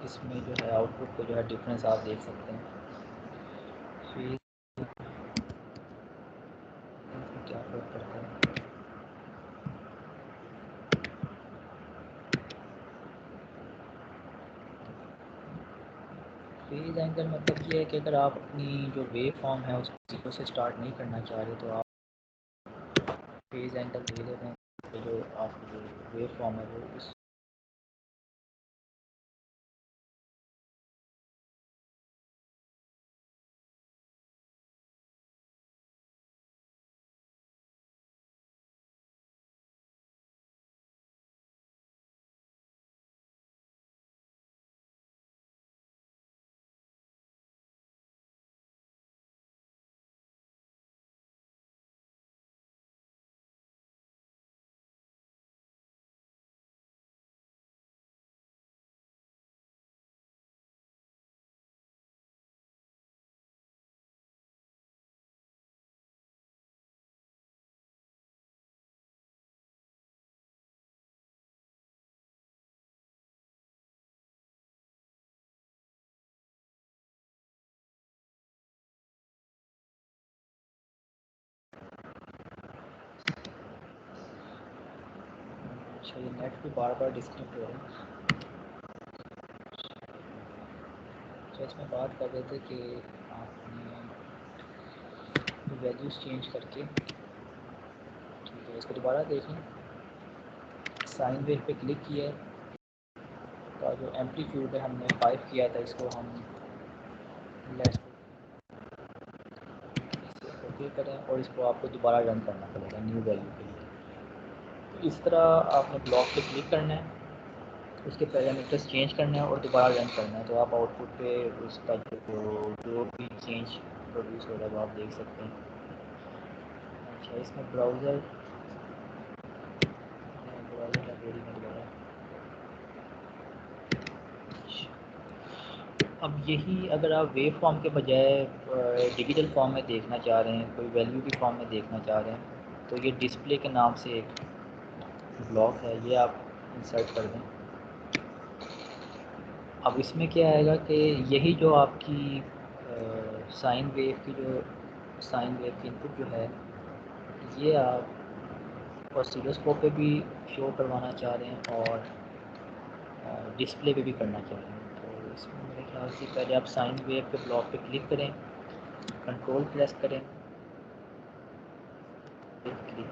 Speaker 1: इसमें जो है आउटपुट पे जो है डिफरेंस आप देख सकते हैं। फिर क्या फर्क पड़ता है? फेज एंगल मतलब ये है कि अगर आप अपनी जो वेव फॉर्म है उसको जीरो से स्टार्ट नहीं करना चाह रहे तो आप फेज एंगल दे देते हैं तो जो आपकी जो वेव फॉर्म है वो उस अच्छा, ये नेट भी बार बार डिस्कनेक्ट हो रहा है। तो इसमें बात कर रहे थे कि आपने वैल्यूज़ चेंज करके, ठीक है, इसको दोबारा देखें। साइन वेव पे क्लिक किया है और जो एम्पलीट्यूड है हमने 5 किया था, इसको हम लेफ्ट ओके करें और इसको आपको दोबारा रन करना पड़ेगा न्यू वैल्यू के लिए। तो इस तरह आपने ब्लॉक पे क्लिक करना है, उसके पैरामीटर्स चेंज करना है और दोबारा रन करना है, तो आप आउटपुट पे उसका जो भी चेंज प्रोड्यूस हो रहा है वो आप देख सकते हैं। अच्छा, इसमें ब्राउज़र लाइब्रेरी में लगा। अब यही अगर आप वेव फॉर्म के बजाय डिजिटल फॉर्म में देखना चाह रहे हैं, कोई वैल्यू की फॉर्म में देखना चाह रहे हैं, तो ये डिस्प्ले के नाम से एक ब्लॉक है, ये आप इंसर्ट कर दें। अब इसमें क्या आएगा कि यही जो आपकी साइन वेव की इनपुट जो है, ये आप ऑसिलोस्कोप पे भी शो करवाना चाह रहे हैं और डिस्प्ले पे भी करना चाह रहे हैं। तो इसमें मेरे ख्याल से पहले आप साइन वेव के ब्लॉक पे क्लिक करें, कंट्रोल प्रेस करें, क्लिक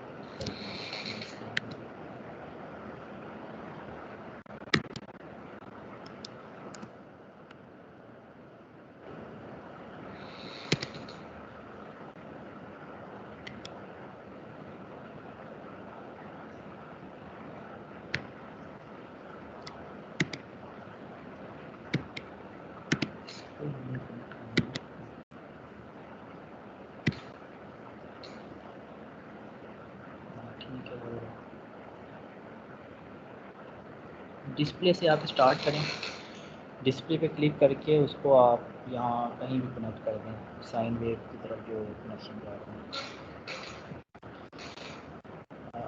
Speaker 1: ठीक है। वो डिस्प्ले से आप स्टार्ट करें, डिस्प्ले पे क्लिक करके उसको आप यहाँ कहीं भी कनेक्ट कर दें, साइन वेव की तरफ जो कनेक्शन जा रहे हैं।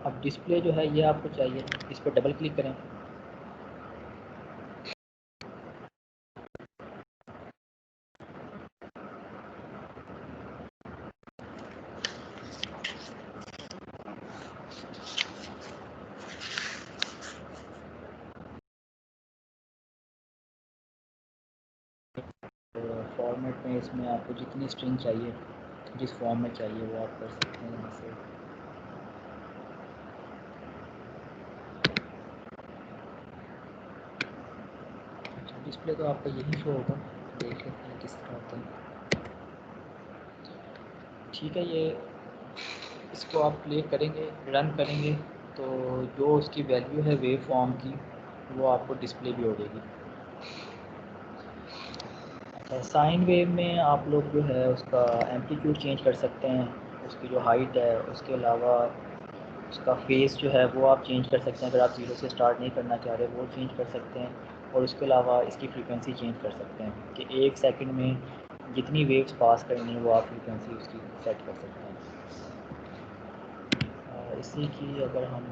Speaker 1: अब डिस्प्ले जो है ये आपको चाहिए, इस पर डबल क्लिक करें। फॉर्मेट में इसमें आपको जितनी स्ट्रिंग चाहिए, जिस फॉर्म में चाहिए वो आप कर सकते हैं यहाँ से। डिस्प्ले तो आपका यही शो होगा, देख लेते हैं किस तरह होता है। ठीक है, ये इसको आप प्ले करेंगे, रन करेंगे तो जो उसकी वैल्यू है वेव फॉर्म की वो आपको डिस्प्ले भी हो जाएगी। साइन वेव में आप लोग जो है उसका एम्पलीट्यूड चेंज कर सकते हैं, उसकी जो हाइट है, उसके अलावा उसका फेस जो है वो आप चेंज कर सकते हैं। अगर आप ज़ीरो से स्टार्ट नहीं करना चाह रहे वो चेंज कर सकते हैं, और उसके अलावा इसकी फ्रीक्वेंसी चेंज कर सकते हैं कि 1 सेकंड में जितनी वेव्स पास करनी है वो आप फ्रीक्वेंसी उसकी सेट कर सकते हैं। इसी की अगर हम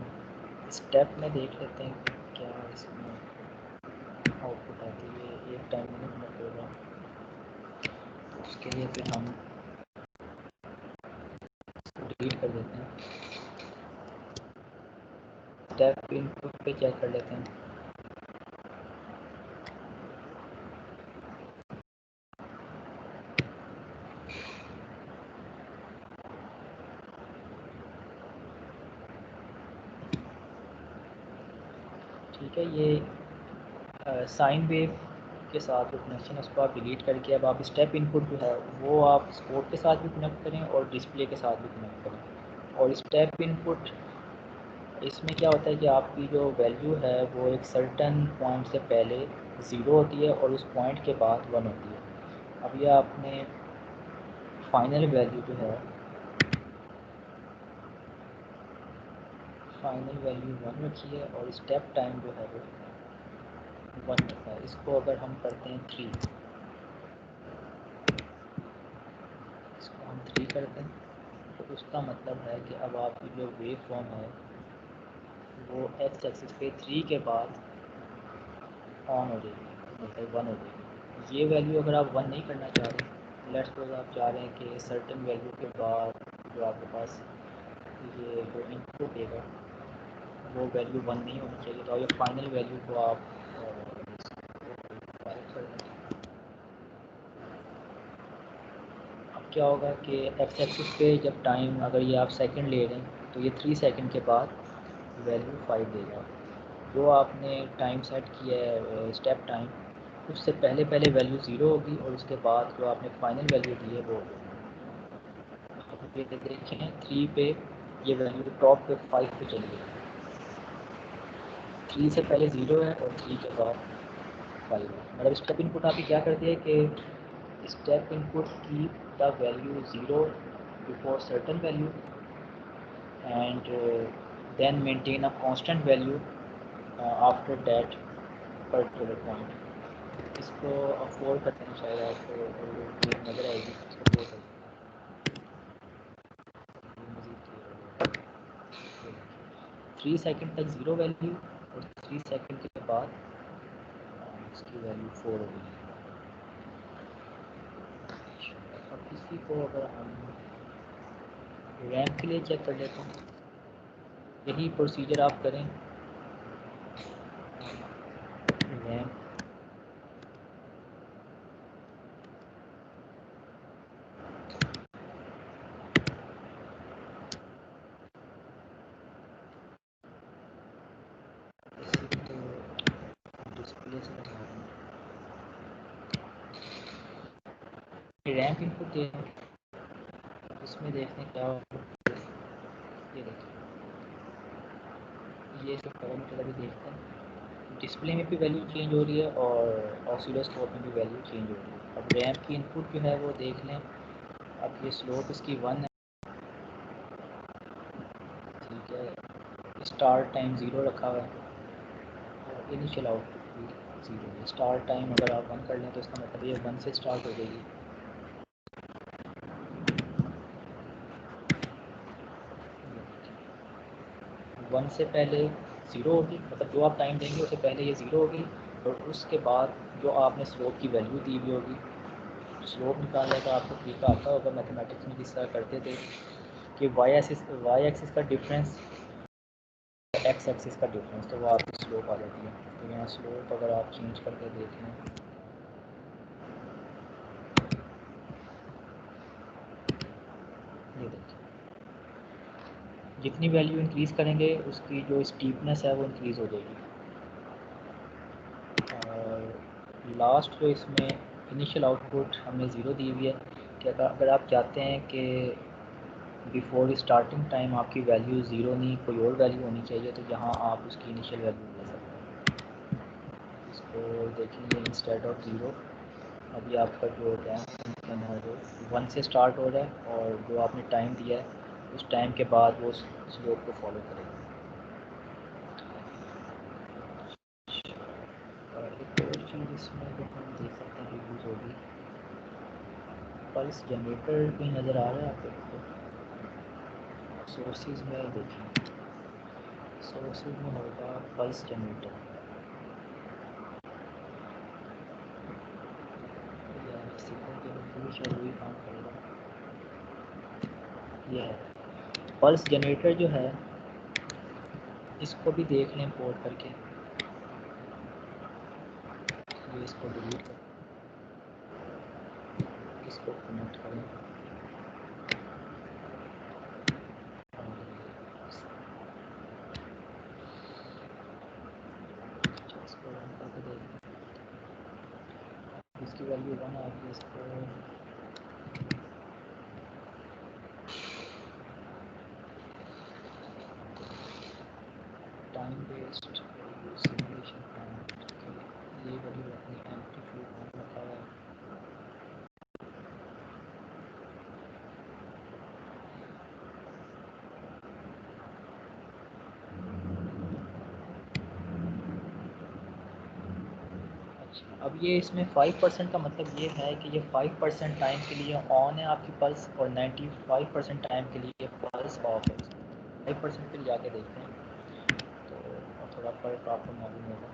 Speaker 1: स्टेप में देख लेते हैं क्या इसमें आउटपुट आती है। एक टाइम में होना पड़ेगा, तो उसके लिए फिर हम डिलीट कर देते हैं। स्टेप इनपुट पे चेक कर लेते हैं। ठीक है, ये साइन वेव के साथ जो कनेक्शन है उसको आप डिलीट करके अब आप स्टेप इनपुट जो है वो आप स्पोर्ट के साथ भी कनेक्ट करें और डिस्प्ले के साथ भी कनेक्ट करें। और स्टेप इनपुट इसमें क्या होता है कि आपकी जो वैल्यू है वो एक सर्टन पॉइंट से पहले 0 होती है और उस पॉइंट के बाद 1 होती है। अब ये आपने फाइनल वैल्यू जो है फाइनल वैल्यू 1 रखी है और स्टेप टाइम जो है वो 1 रखा है। इसको अगर हम करते हैं 3, इसको हम 3 करते हैं तो उसका मतलब है कि अब आपकी जो वेव फॉर्म है वो एक्स एक्सिस पे 3 के बाद ऑन हो जाएगी, मतलब 1 हो जाएगी। ये वैल्यू अगर आप 1 नहीं करना चाह रहे, लेट्स सपोज आप चाह रहे हैं कि सर्टेन वैल्यू के बाद जो आपके पास ये जो इनपुट देगा वो वैल्यू 1 नहीं होनी चाहिए, तो ये फाइनल वैल्यू को आप फाइल कर लें। अब क्या होगा कि एक्स एक्सिस पे जब टाइम अगर ये आप सेकंड ले रहे हैं तो ये 3 सेकंड के बाद वैल्यू 5 देगा। जो आपने टाइम सेट किया है स्टेप टाइम, उससे पहले पहले वैल्यू 0 होगी और उसके बाद जो आपने फाइनल वैल्यू दी है वो ये देखें 3 पे ये वैल्यू टॉप पे 5 पे चली गई। 3 से पहले 0 है और 3 के बाद 5 है। मतलब स्टेप इनपुट आपकी क्या करती है कि स्टेप इनपुट की the value 0 before certain value and then maintain a constant value after that particular point. इसको अफोर्ड करते हैं, शायद आपको नज़र आएगी, इसको अफोर्ड करते हैं। 3 सेकंड तक 0 वैल्यू और 3 सेकंड के बाद इसकी वैल्यू 4 हो गई। अब इसी को अगर हम रैंप के लिए चेक कर लेते हैं, यही प्रोसीजर आप करें। रैंप डिस्प्ले से लगा रहे हैं, रैंप इनपुट दे रहे हैं, इसमें देखते हैं क्या ये देखिए ये सब पैरामीटर अभी देखते हैं। डिस्प्ले में भी वैल्यू चेंज हो रही है और ऑसिलोस्कोप में भी वैल्यू चेंज हो रही है। अब रैंप की इनपुट जो है वो देख लें। अब ये स्लोप इसकी 1 है, ठीक है। स्टार्ट टाइम 0 रखा हुआ है और इनिशियल आउटपुट भी 0 है। स्टार्ट टाइम अगर आप 1 कर लें तो इसका मतलब ये 1 से स्टार्ट हो जाएगी। 1 से पहले 0 होगी, मतलब जो आप टाइम देंगे उससे पहले ये 0 होगी और उसके बाद जो आपने स्लोप की वैल्यू दी हुई होगी। स्लोप निकालने का आपको तरीका आता होगा, मैथमेटिक्स में जिस तरह करते थे कि वाई एक्सिस का डिफरेंस एक्स एक्सिस का डिफरेंस, तो वो आपकी स्लोप आ जाती है। तो यहाँ स्लोप अगर आप चेंज करके देख लें, ये देखिए जितनी वैल्यू इंक्रीज़ करेंगे उसकी जो स्टीपनेस है वो इंक्रीज़ हो जाएगी। और लास्ट जो इसमें इनिशियल आउटपुट हमने 0 दी हुई है कि अगर आप चाहते हैं कि बिफोर स्टार्टिंग टाइम आपकी वैल्यू ज़ीरो नहीं कोई और वैल्यू होनी चाहिए, तो यहाँ आप उसकी इनिशियल वैल्यू ले सकते हैं। इसको देखेंगे इंस्टेड ऑफ ज़ीरो, अभी आपका जो टाइम है वो 1 से स्टार्ट हो रहा है और जो आपने टाइम दिया है उस टाइम के बाद वो स्लोप को फॉलो करेगा। एक और चीज़ इसमें जो हम देख सकते हैं कि यूज़ होगी, पल्स जनरेटर भी नज़र आ रहा है आपको। सोर्सेज में देखें, सोर्सेज में होगा पल्स जनरेटर, या सिग्नल के थ्रू शायद वही काम करेगा। ये है पल्स जनरेटर जो है, इसको भी देख लें पोर्ट करके। ये इसको डिलीट कर, इसको कनेक्ट करें, इसको रन करके देखें, इसकी वैल्यू 1 आ गई। इसको टाइम बेस्ड सिमुलेशन ये वैल्यू अपनी एम्पलीट्यूड ऑन रखा हुआ है। अच्छा, अब ये इसमें 5% का मतलब ये है कि ये 5% टाइम के लिए ऑन है आपकी पल्स और 95% टाइम के लिए पल्स ऑफ है। 5% पे जाके देखते हैं तो और थोड़ा फर्क आपको मालूम होगा।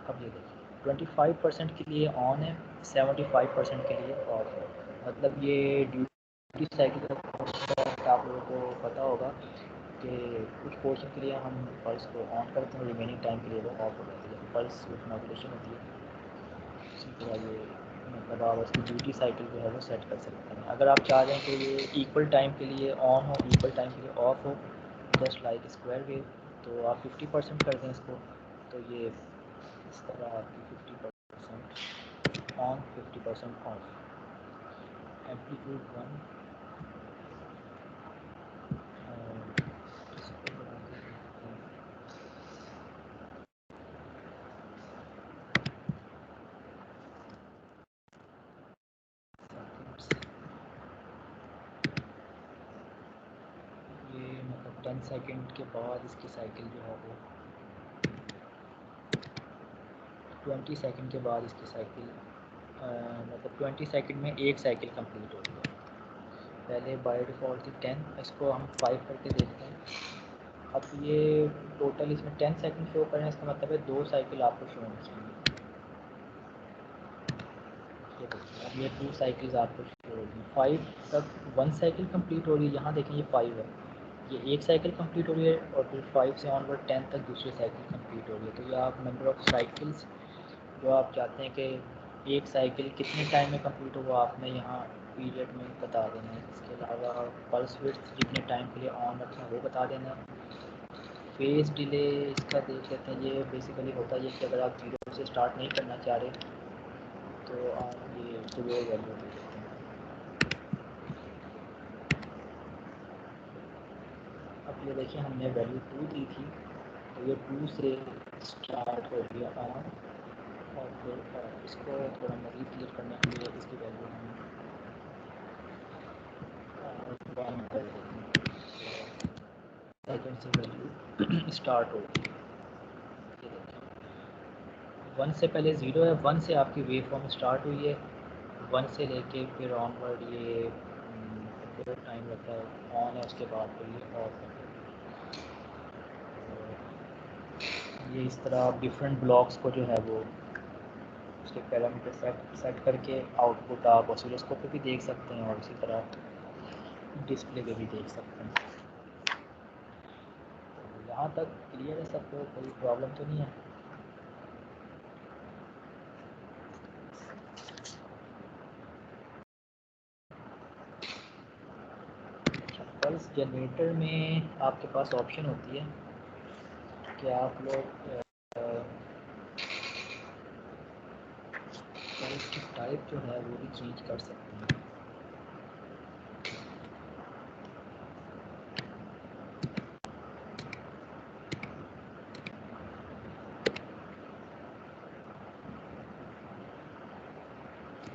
Speaker 1: अब ये देखिए 25% के लिए ऑन है, 75% के लिए ऑफ है। मतलब ये ड्यूटी साइकिल का कॉन्सेप्ट आप लोगों को पता होगा कि कुछ पोर्शन के लिए हम पल्स को ऑन करते हैं, रिमेनिंग टाइम के लिए वो ऑफ हो जाती है। पल्स विथ मॉड्यूलेशन होती है, इसी तरह ये मतलब आप उसकी ड्यूटी साइकिल जो है वो सेट कर सकते हैं। अगर आप चाह रहे हैं कि ये इक्वल टाइम के लिए ऑन हो, इक्वल टाइम के लिए ऑफ हो, जस्ट लाइक स्क्वायर वेव, तो आप 50% कर दें इसको, तो ये इस तरह आपकी 50% ऑन 50% ऑफ। एम्पलीट्यूड 1 और इसको बढ़ा के देखते हैं। ये मतलब 10 सेकंड के बाद इसकी साइकिल जो है वो 20 सेकंड के बाद इसकी साइकिल मतलब 20 सेकंड में एक साइकिल कंप्लीट होती है। पहले बाय डिफ़ॉल्ट थी 10, इसको हम 5 करके देखते हैं। अब ये टोटल इसमें 10 सेकंड शो कर रहे हैं, इसका मतलब है 2 साइकिल आपको शो होनी चाहिए। ये देखिए अब ये 2 साइकिल्स आपको शो हो रही हैं। 5 तक 1 साइकिल कंप्लीट हो रही है, यहाँ देखें ये 5 है, ये एक साइकिल कंप्लीट हो रही है और फिर 5 से ऑनवर्ड 10 तक दूसरी साइकिल कंप्लीट हो रही है। तो ये आप नंबर ऑफ़ साइकिल्स जो आप चाहते हैं कि एक साइकिल कितने टाइम में कंप्लीट हो, वो आपने यहाँ पीरियड में बता देना है। इसके अलावा पल्स विड्थ जितने टाइम के लिए ऑन रखें वो बता देना है। फेज़ डिले इसका देख लेते हैं। ये बेसिकली होता है कि अगर आप 0 से स्टार्ट नहीं करना चाह रहे तो आप ये कोई और वैल्यू दे देते हैं। अब ये देखिए हमने वैल्यू 2 दी थी, तो ये 2 से स्टार्ट हो गया ऑन और फिर इसको थोड़ा मज़ीद क्लियर करने के लिए इसकी वैल्यू हम 1 कर देते हैं। सेकंड से वैल्यू स्टार्ट होगी। ये देखें 1 से पहले 0 है, 1 से आपकी वेव फॉर्म स्टार्ट हुई है, 1 से लेके फिर ऑनवर्ड ये जो टाइम लगता है ऑन है, उसके बाद फिर ये ऑफ है। ये इस तरह आप डिफरेंट ब्लॉक्स को जो है वो उसके पैरामीटर सेट करके आउटपुट आप ऑसिलोस्कोप पे भी देख सकते हैं और इसी तरह डिस्प्ले पे भी देख सकते हैं। तो यहाँ तक क्लियर है सबको, कोई प्रॉब्लम तो नहीं है? पल्स जनरेटर में आपके पास ऑप्शन होती है कि आप लोग पल्स की टाइप जो है वो भी चेंज कर सकते हैं।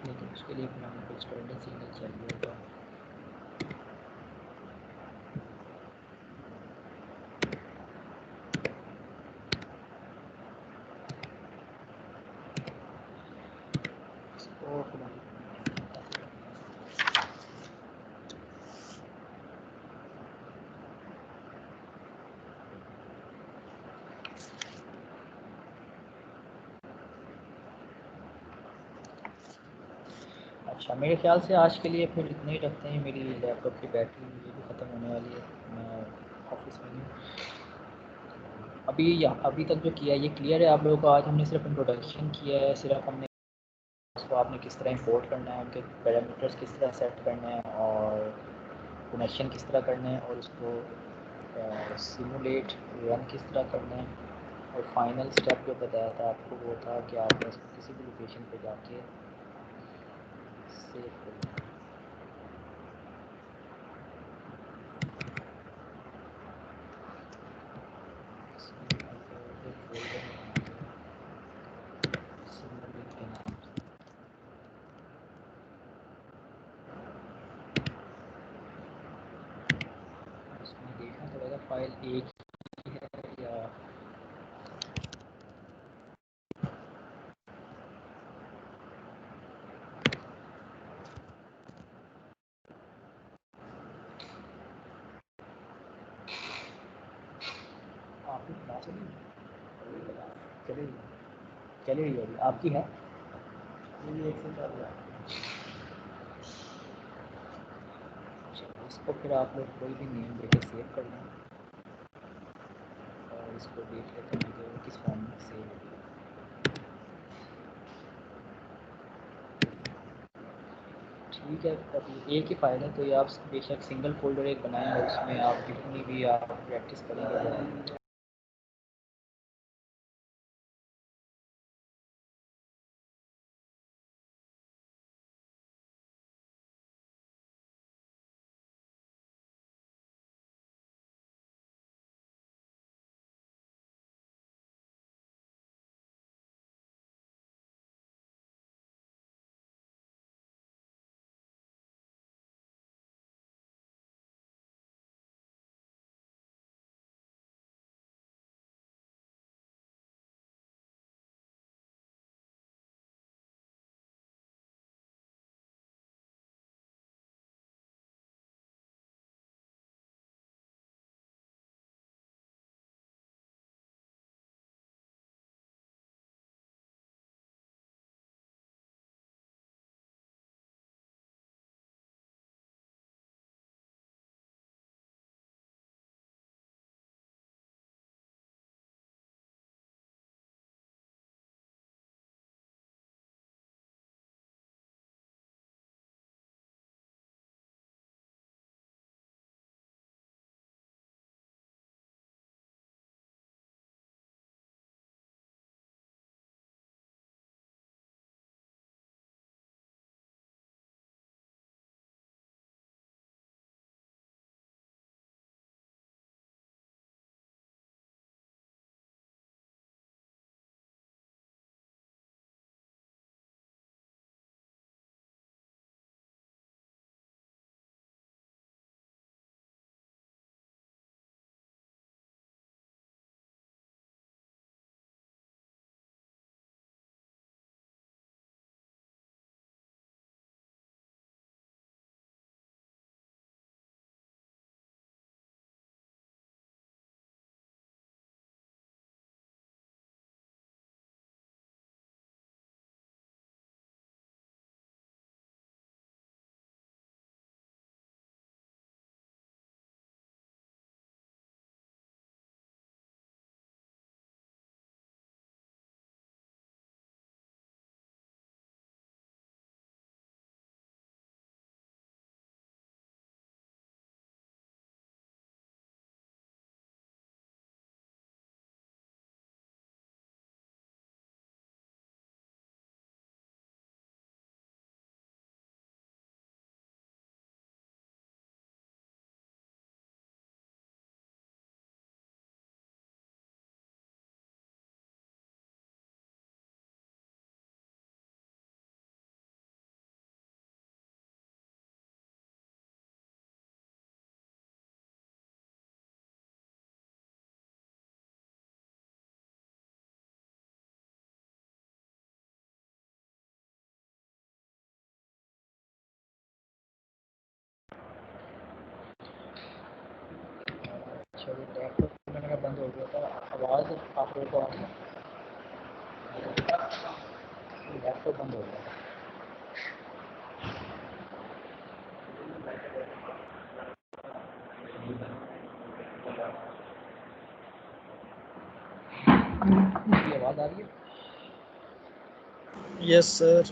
Speaker 1: लेकिन उसके लिए फिर हमें कुछ करंट सिग्नल चाहिए होगा। इसको फिर हम अच्छा, मेरे ख्याल से आज के लिए फिर इतना ही रखते हैं। मेरी लैपटॉप की बैटरी ये भी ख़त्म होने वाली है, मैं ऑफिस में हूँ। अभी तक जो किया है ये क्लियर है आप लोगों को? आज हमने सिर्फ इंट्रोडक्शन किया है, सिर्फ हमने उसको आपने किस तरह इंपोर्ट करना है, उनके पैरामीटर्स किस तरह सेट करना है और कनेक्शन किस तरह करना है और उसको सिमुलेट रन किस तरह करना है, और फाइनल स्टेप जो बताया था आपको वो था कि आपने इसको किसी भी लोकेशन पे जाके सेव करना है। इसमें आप एक फोल्डर बनाएंगे सिमुलेट के नाम से। इसमें देखना पड़ेगा फाइल एक ही है या आपकी क्लास चलेगी चलेगी अभी आपकी है मेरी एक से चल रहा है। चलो इसको फिर आप लोग कोई भी नेम देके सेव कर लें और इसको देख लेते हैं कि वो किस फॉर्म में सेव है। ठीक है, अभी एक ही फ़ाइल है तो ये आप बेशक सिंगल फ़ोल्डर एक बनाएं और उसमें आप जितनी भी आप प्रैक्टिस करेंगे चलिए लैपटॉप मेरा बंद हो गया था, आवाज़ आप लोगों को आ रही है? लैपटॉप बंद हो गया था। मेरी आवाज़ आ रही है?
Speaker 5: Yes sir.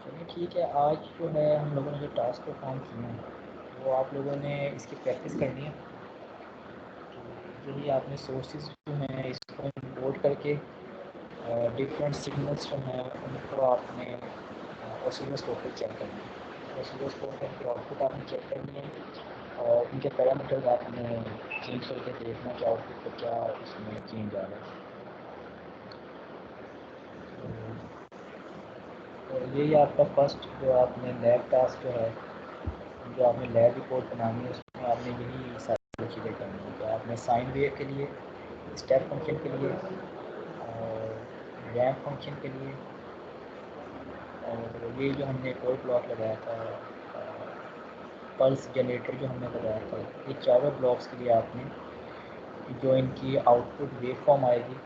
Speaker 1: चलिए ठीक है, आज जो है हम लोगों ने जो टास्क परफॉर्म किए हैं वो आप लोगों ने इसकी प्रैक्टिस करनी है। तो यही आपने सोर्सेज जो हैं इसको इंपोर्ट करके डिफरेंट सिग्नल्स जो हैं उनको आपने ऑसिलोस्कोप पर चेक करना है। ऑसिलोस्कोप पर उनके आउटपुट आपने चेक करनी है और उनके पैरामीटर्स आपने चेंज करके देखना कि आउटपुट पर क्या उसमें चेंज आ रहा है। और यही आपका फर्स्ट जो आपने लैब टास्क जो है, जो आपने लैब रिपोर्ट बनानी है उसमें आपने यही सारी चीज़ें करनी है। तो आपने साइन वेव के लिए, स्टेप फंक्शन के लिए और रैंप फंक्शन के लिए और ये जो हमने कोड ब्लॉक लगाया था पल्स जनरेटर जो हमने लगाया था, ये चारों ब्लॉक्स के लिए आपने जो इनकी आउटपुट वेव फॉर्म आएगी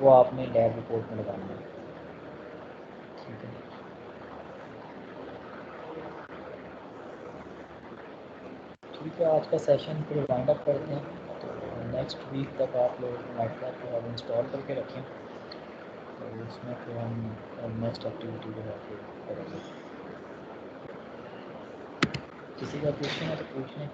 Speaker 1: वो आपने लैब रिपोर्ट में लगानी है। ठीक है, ठीक है, आज का सेशन फिर वाइंड अप करते हैं। तो नेक्स्ट वीक तक आप लोग मैटलैब जो है इंस्टॉल करके रखें और उसमें फिर हम नेक्स्ट एक्टिविटी जो है फिर करेंगे। किसी का क्वेश्चन है तो पूछ लें।